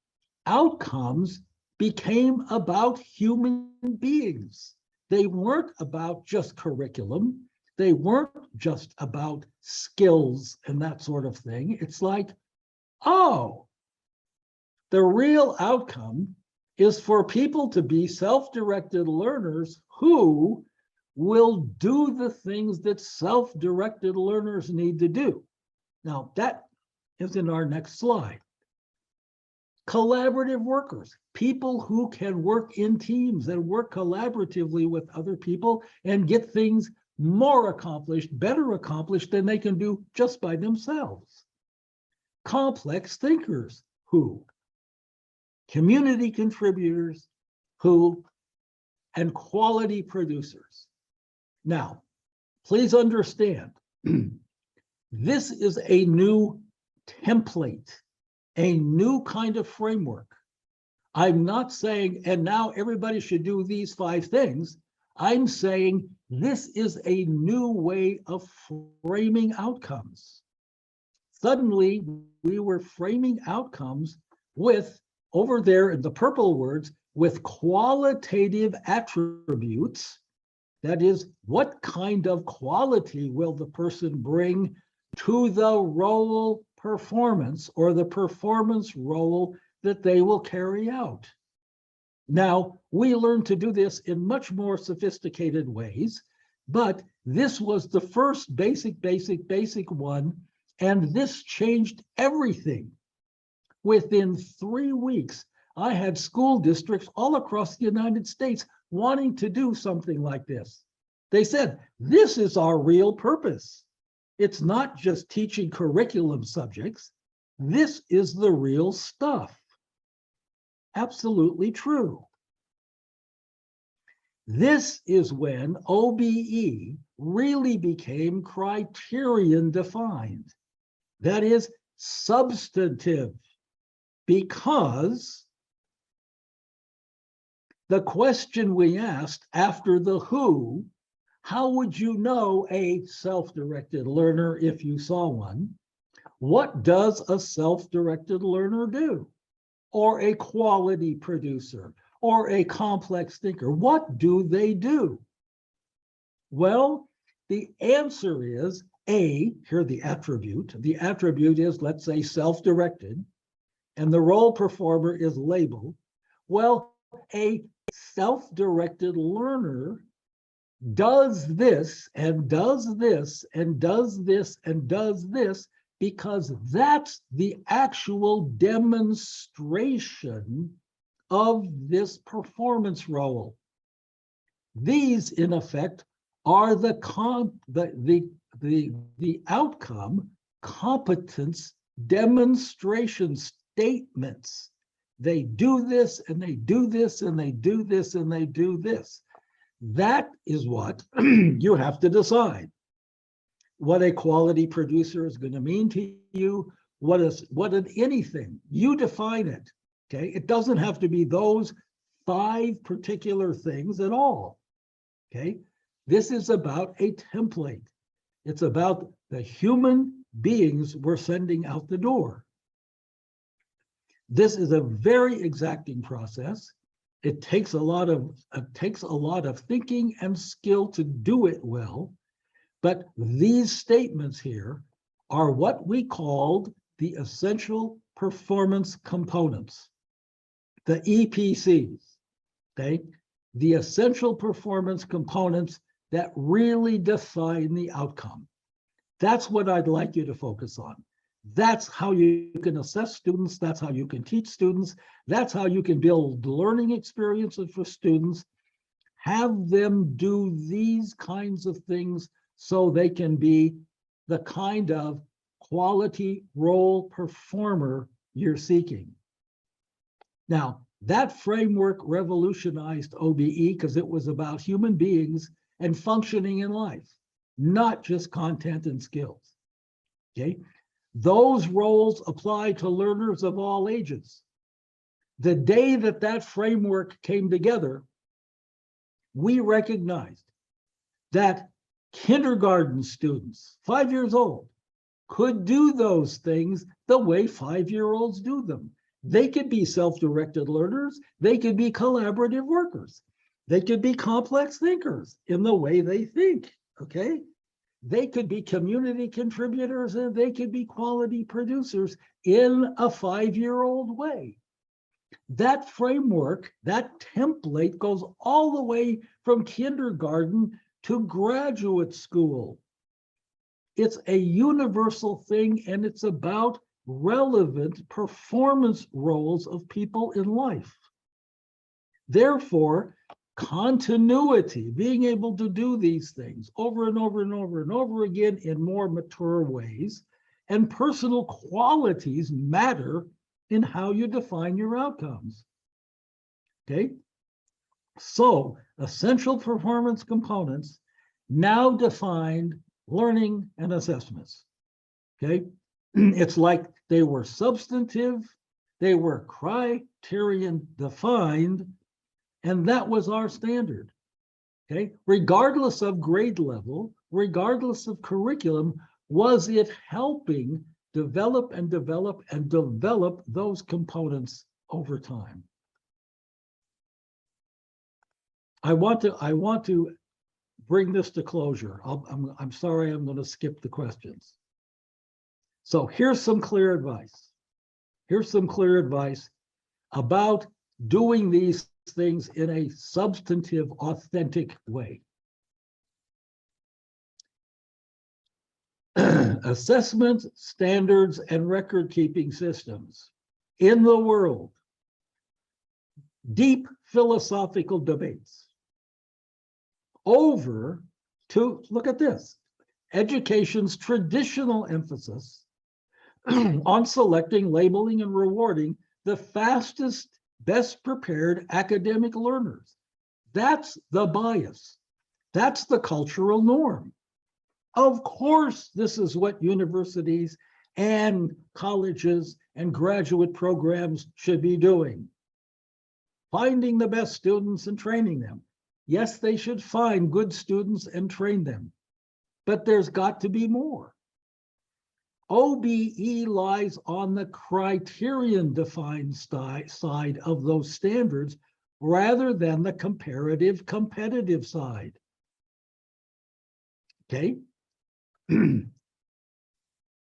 outcomes became about human beings. They weren't about just curriculum. They weren't just about skills and that sort of thing. It's like, oh, the real outcome is for people to be self-directed learners who will do the things that self-directed learners need to do. Now, that is in our next slide. Collaborative workers, people who can work in teams and work collaboratively with other people and get things more accomplished, better accomplished than they can do just by themselves. Complex thinkers who, community contributors who, and quality producers. Now, please understand, this is a new template, a new kind of framework. I'm not saying, and now everybody should do these 5 things. I'm saying this is a new way of framing outcomes. Suddenly, we were framing outcomes with, over there in the purple words, with qualitative attributes. That is, what kind of quality will the person bring to the role performance or the performance role that they will carry out? Now, we learn to do this in much more sophisticated ways, but this was the first basic one, and this changed everything. Within 3 weeks, I had school districts all across the United States wanting to do something like this. They said, this is our real purpose. It's not just teaching curriculum subjects. This is the real stuff. Absolutely true. This is when OBE really became criterion defined. That is substantive, because the question we asked after the who, how would you know a self-directed learner if you saw one? What does a self-directed learner do? Or a quality producer, or a complex thinker? What do they do? Well, the answer is here the attribute. The attribute is, let's say, self-directed, and the role performer is labeled. Well, a self-directed learner does this and does this and does this and does this, because that's the actual demonstration of this performance role. These, in effect, are the outcome competence demonstration statements. They do this and they do this and they do this and they do this. That is what you have to decide. What a quality producer is going to mean to you, what an anything, you define it. Okay, it doesn't have to be those 5 particular things at all. Okay, this is about a template. It's about the human beings we're sending out the door. This is a very exacting process. It takes a lot of thinking and skill to do it well. But these statements here are what we called the essential performance components, the EPCs, okay? The essential performance components that really define the outcome. That's what I'd like you to focus on. That's how you can assess students. That's how you can teach students. That's how you can build learning experiences for students. Have them do these kinds of things so they can be the kind of quality role performer you're seeking. Now, that framework revolutionized OBE because it was about human beings and functioning in life, not just content and skills. Okay? Those roles apply to learners of all ages. The day that that framework came together, we recognized that kindergarten students, 5 years old, could do those things the way 5-year-olds do them. They could be self-directed learners. They could be collaborative workers. They could be complex thinkers in the way they think, okay? They could be community contributors and they could be quality producers in a 5-year-old way. That framework, that template goes all the way from kindergarten to graduate school. It's a universal thing, and it's about relevant performance roles of people in life. Therefore, continuity, being able to do these things over and over and over and over again in more mature ways, and personal qualities matter in how you define your outcomes. Okay? So, essential performance components now defined learning and assessments. Okay? It's like they were substantive, they were criterion defined, and that was our standard. Okay? Regardless of grade level, regardless of curriculum, was it helping develop and develop and develop those components over time? I want to bring this to closure. I'm sorry, I'm going to skip the questions. So here's some clear advice. Here's some clear advice about doing these things in a substantive, authentic way. Assessment standards and record-keeping systems in the world. Deep philosophical debates over to, look at this, education's traditional emphasis on selecting, labeling, and rewarding the fastest, best prepared academic learners. That's the bias. That's the cultural norm. Of course, this is what universities and colleges and graduate programs should be doing. Finding the best students and training them. Yes, they should find good students and train them, but there's got to be more. OBE lies on the criterion-defined side of those standards rather than the comparative competitive side. Okay?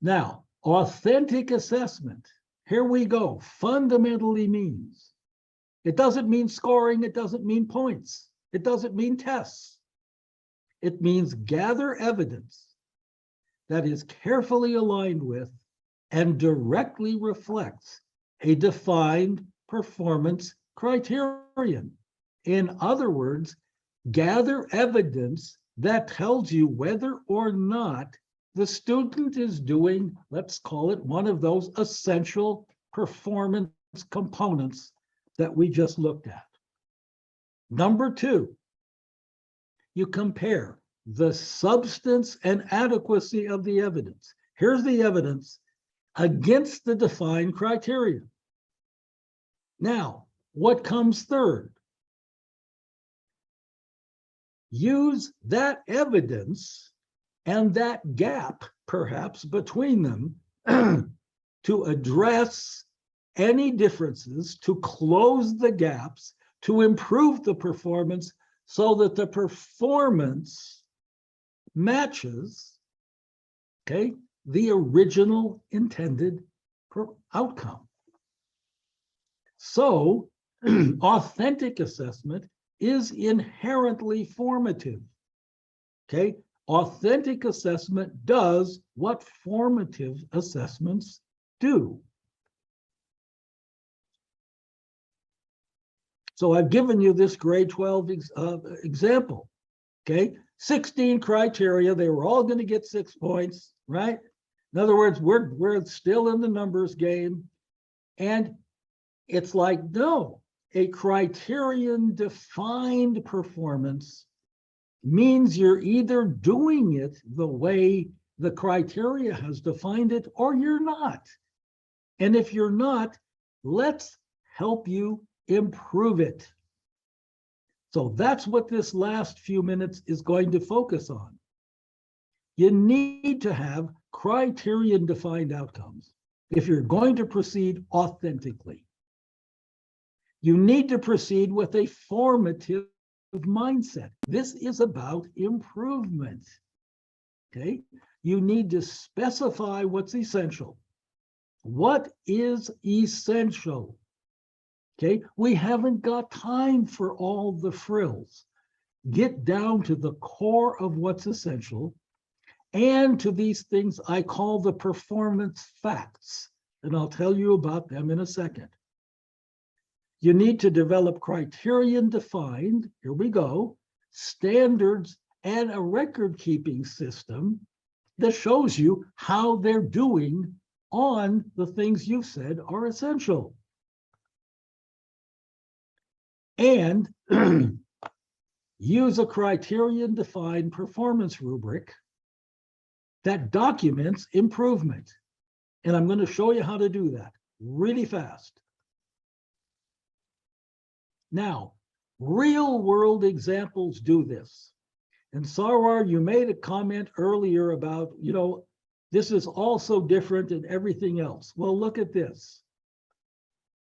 Now, authentic assessment, here we go, fundamentally means, it doesn't mean scoring, it doesn't mean points, it doesn't mean tests. It means gather evidence that is carefully aligned with and directly reflects a defined performance criterion. In other words, gather evidence that tells you whether or not the student is doing, let's call it, one of those essential performance components that we just looked at. Number two, you compare the substance and adequacy of the evidence. Here's the evidence against the defined criteria. Now, what comes third? Use that evidence and that gap, perhaps, between them to address any differences, to close the gaps, to improve the performance so that the performance matches, okay, the original intended outcome. So, authentic assessment is inherently formative, okay? Authentic assessment does what formative assessments do. So I've given you this grade 12 example, okay? 16 criteria. They were all going to get 6 points, right? In other words, we're still in the numbers game. And it's like, no, a criterion defined performance means you're either doing it the way the criteria has defined it or you're not. And if you're not, let's help you improve it. So that's what this last few minutes is going to focus on. You need to have criterion defined outcomes if you're going to proceed authentically. You need to proceed with a formative mindset. This is about improvement. Okay? You need to specify what's essential. What is essential? Okay? We haven't got time for all the frills. Get down to the core of what's essential and to these things I call the performance facts. And I'll tell you about them in a second. You need to develop criterion defined, here we go, standards and a record keeping system that shows you how they're doing on the things you've said are essential. And use a criterion defined performance rubric that documents improvement. And I'm going to show you how to do that really fast. Now, real world examples do this. And Sarwar, you made a comment earlier about, this is also different than everything else. Well, look at this.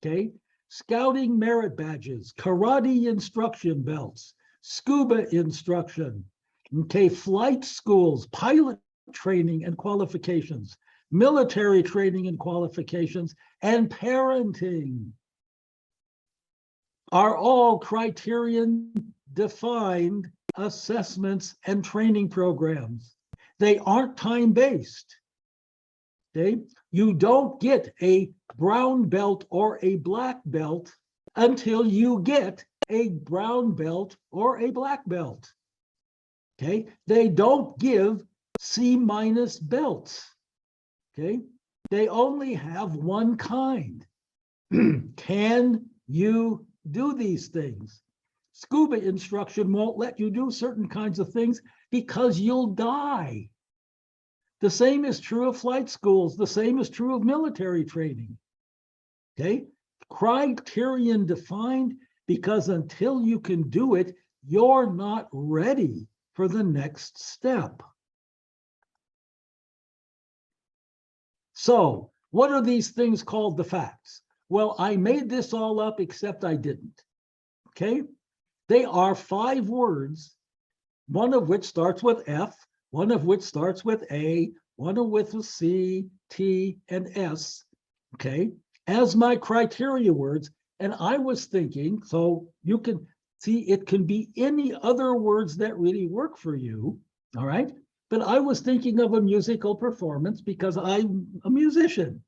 Okay, scouting merit badges, karate instruction belts, scuba instruction, okay, flight schools, pilot training and qualifications, military training and qualifications, and parenting are all criterion defined assessments and training programs. They aren't time-based. Okay? You don't get a brown belt or a black belt until you get a brown belt or a black belt. Okay? They don't give C- belts. Okay? They only have one kind. Can you do these things? Scuba instruction won't let you do certain kinds of things because you'll die. The same is true of flight schools. The same is true of military training. Okay? Criterion defined because until you can do it, you're not ready for the next step. So, what are these things called the facts? Well, I made this all up, except I didn't. Okay? They are 5 words, one of which starts with F, one of which starts with A, one of which with C, T, and S, okay, as my criteria words. And I was thinking, so you can see it can be any other words that really work for you, all right? But I was thinking of a musical performance because I'm a musician,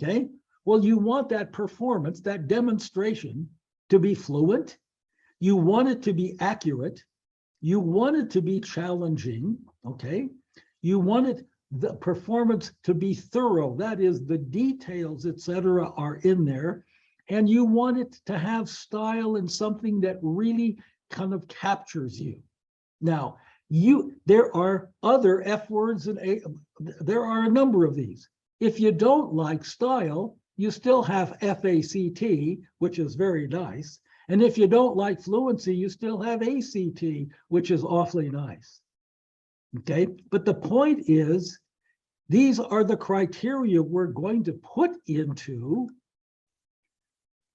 okay? Well, you want that performance, that demonstration to be fluent. You want it to be accurate. You want it to be challenging, okay? You want the performance to be thorough. That is, the details, etc., are in there. And you want it to have style and something that really kind of captures you. Now, there are other F words and there are a number of these. If you don't like style, you still have FACT, which is very nice. And if you don't like fluency, you still have ACT, which is awfully nice. Okay, but the point is, these are the criteria we're going to put into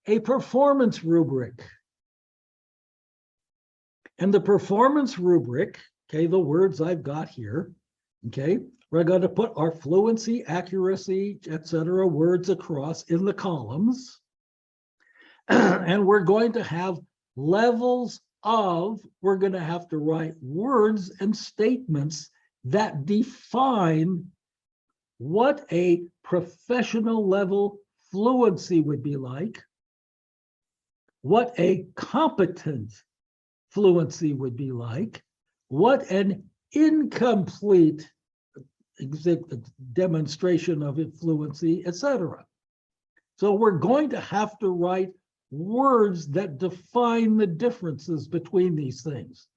a performance rubric. And the performance rubric, okay, the words I've got here, okay, we're going to put our fluency, accuracy, etc., words across in the columns. And we're going to have levels of, we're going to have to write words and statements that define what a professional level fluency would be like, what a competent fluency would be like, What an incomplete demonstration of fluency, etc. So we're going to have to write words that define the differences between these things.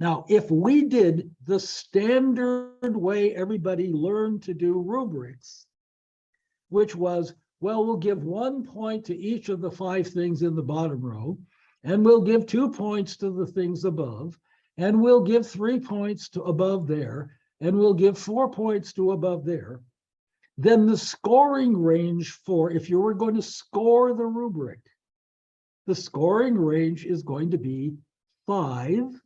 Now, if we did the standard way everybody learned to do rubrics, which was, well, we'll give 1 point to each of the 5 things in the bottom row, and we'll give 2 points to the things above, and we'll give 3 points to above there, and we'll give 4 points to above there, then the scoring range for, if you were going to score the rubric, the scoring range is going to be 5.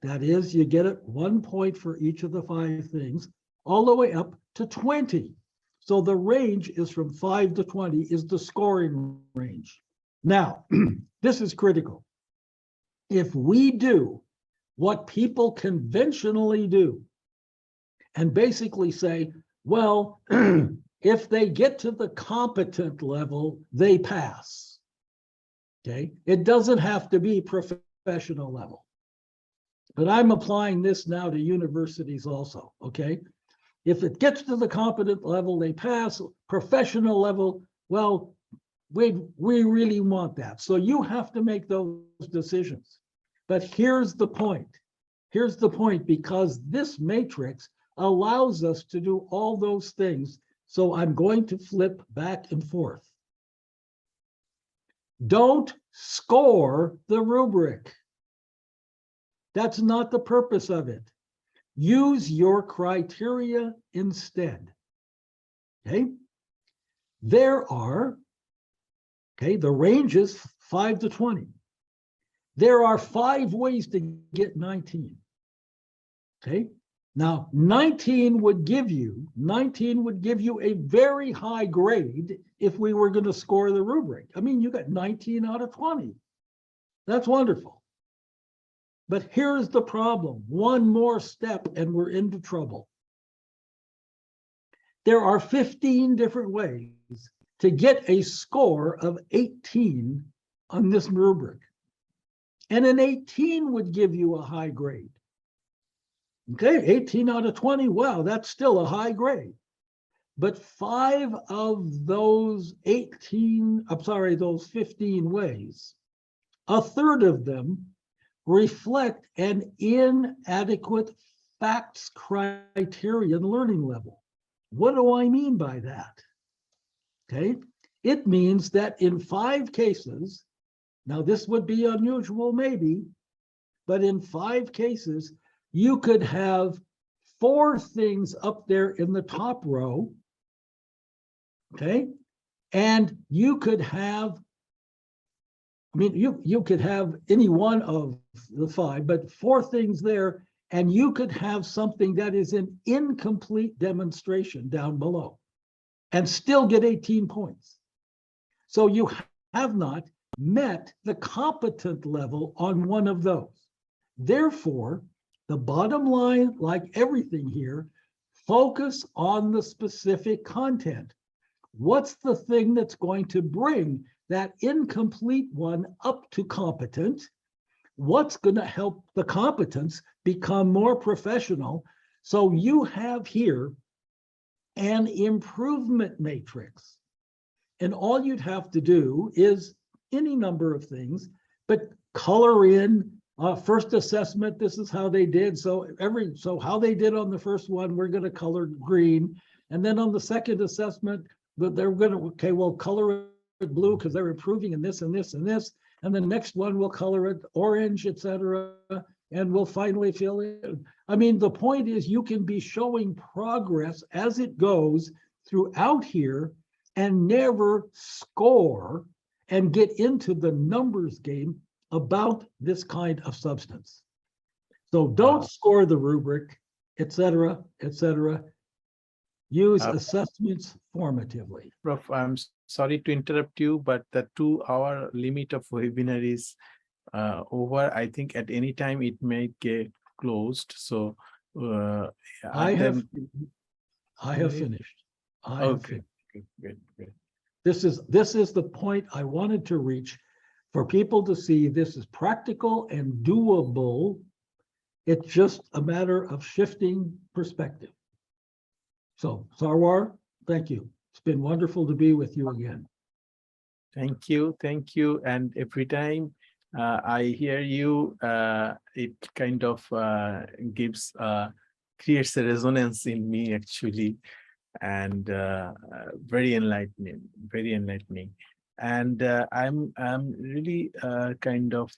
That is, you get it 1 point for each of the 5 things, all the way up to 20. So the range is from 5 to 20 is the scoring range. Now, this is critical. If we do what people conventionally do and basically say, well, if they get to the competent level, they pass. Okay, it doesn't have to be professional level. But I'm applying this now to universities also, okay? If it gets to the competent level, they pass. Professional level, well, we really want that. So you have to make those decisions. But here's the point. Here's the point, because this matrix allows us to do all those things. So I'm going to flip back and forth. Don't score the rubric. That's not the purpose of it. Use your criteria instead. Okay? There are, okay, the range is 5 to 20. There are 5 ways to get 19. Okay? Now, 19 would give you a very high grade if we were going to score the rubric. I mean, you got 19 out of 20. That's wonderful. But here's the problem. One more step and we're into trouble. There are 15 different ways to get a score of 18 on this rubric. And an 18 would give you a high grade. Okay, 18 out of 20, wow, that's still a high grade. But 5 of those 15 ways, a third of them reflect an inadequate facts criterion learning level. What do I mean by that? Okay, it means that in 5 cases, now this would be unusual maybe, but in 5 cases, you could have 4 things up there in the top row, okay? And you could have, I mean, you could have any one of the 5, but 4 things there, and you could have something that is an incomplete demonstration down below and still get 18 points. So you have not met the competent level on one of those. Therefore, the bottom line, like everything here, focus on the specific content. What's the thing that's going to bring that incomplete one up to competent? What's going to help the competence become more professional? So you have here an improvement matrix. And all you'd have to do is any number of things, but color in first assessment, this is how they did. So how they did on the first one, we're going to color green. And then on the second assessment, but they're going to, okay, we'll color it blue because they're improving in this and this and this. And the next one we'll color it orange, etc. And we'll finally fill in. I mean, the point is you can be showing progress as it goes throughout here and never score and get into the numbers game about this kind of substance. So don't score the rubric, etc., etc. Use assessments formatively. Prof, I'm sorry to interrupt you, but the 2-hour limit of webinar is over. I think at any time it may get closed. So I have finished. Okay. Good. This is the point I wanted to reach for people to see this is practical and doable It's just a matter of shifting perspective. So, Sarwar, thank you. It's been wonderful to be with you again. Thank you, thank you. And every time I hear you, it kind of creates a resonance in me actually, and very enlightening, very enlightening. And I'm really kind of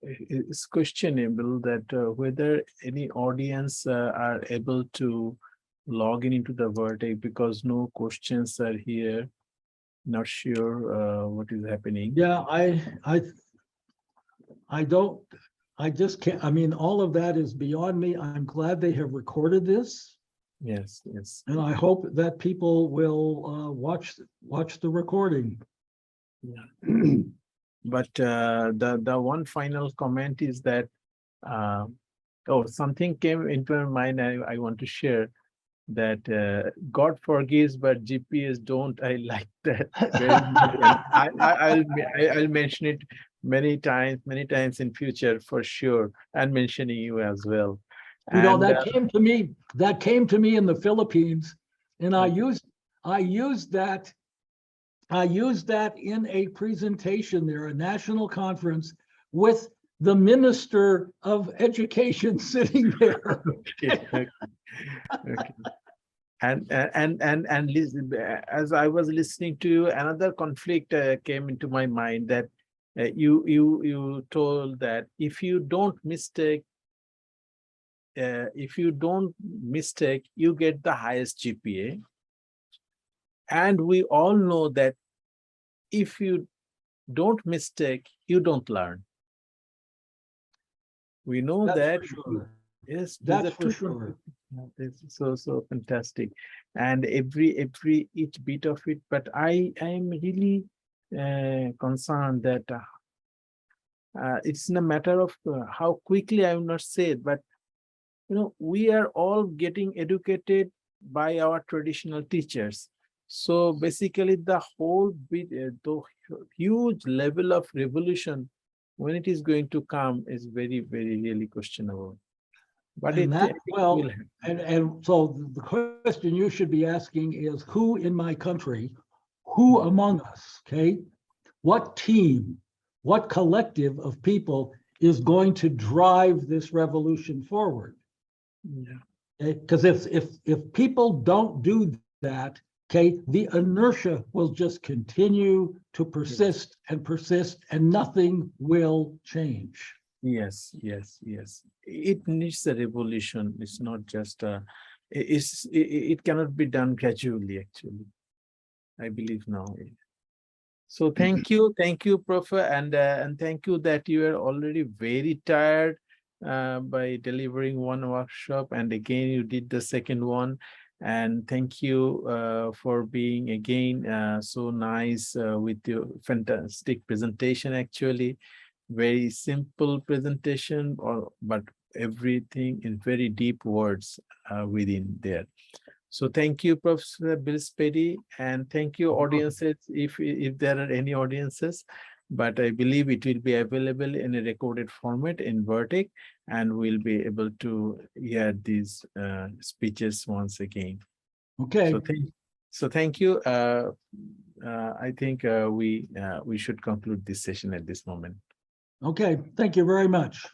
it's questionable that whether any audience are able to log in into the vertex, because no questions are here. Not sure what is happening. Yeah, I don't, I just can't, I mean, all of that is beyond me. I'm glad they have recorded this. Yes, yes. And I hope that people will watch the recording. Yeah. But the one final comment is that oh, something came into my mind. I want to share that God forgives, but GPS don't. I like that very much. And I'll mention it many times in future for sure, and mentioning you as well. You know, And that came to me in the Philippines, and I used that in a presentation there, a national conference, with the Minister of Education sitting there. okay. Okay. And listen, as I was listening to you, another conflict came into my mind, that you told that if you don't mistake, you get the highest GPA. And we all know that if you don't mistake, you don't learn. We know That's that. for sure. Yes, these That's are for two. sure. This is so fantastic, and each bit of it. But I am really concerned that it's in a matter of how quickly. I will not say it, but we are all getting educated by our traditional teachers. So basically, the whole bit, the huge level of revolution, when it is going to come, is very really questionable. But And I that, think it will well, happen. and so the question you should be asking is, who in my country, who among us, okay, what team, what collective of people is going to drive this revolution forward? Yeah. Because if people don't do that, okay, the inertia will just continue to persist and persist, and nothing will change. Yes, yes, yes. It needs a revolution. It's not just it cannot be done gradually, actually. I believe now. So thank you, Prof, and thank you that you are already very tired by delivering one workshop, and again you did the second one. And thank you for being again so nice with your fantastic presentation. Actually, very simple presentation, but everything in very deep words within there. So thank you, Professor Bill Spady, and thank you, audiences, if there are any audiences. But I believe it will be available in a recorded format in Vertex, and we'll be able to hear these speeches once again. Okay. So thank you. I think we should conclude this session at this moment. Okay. Thank you very much.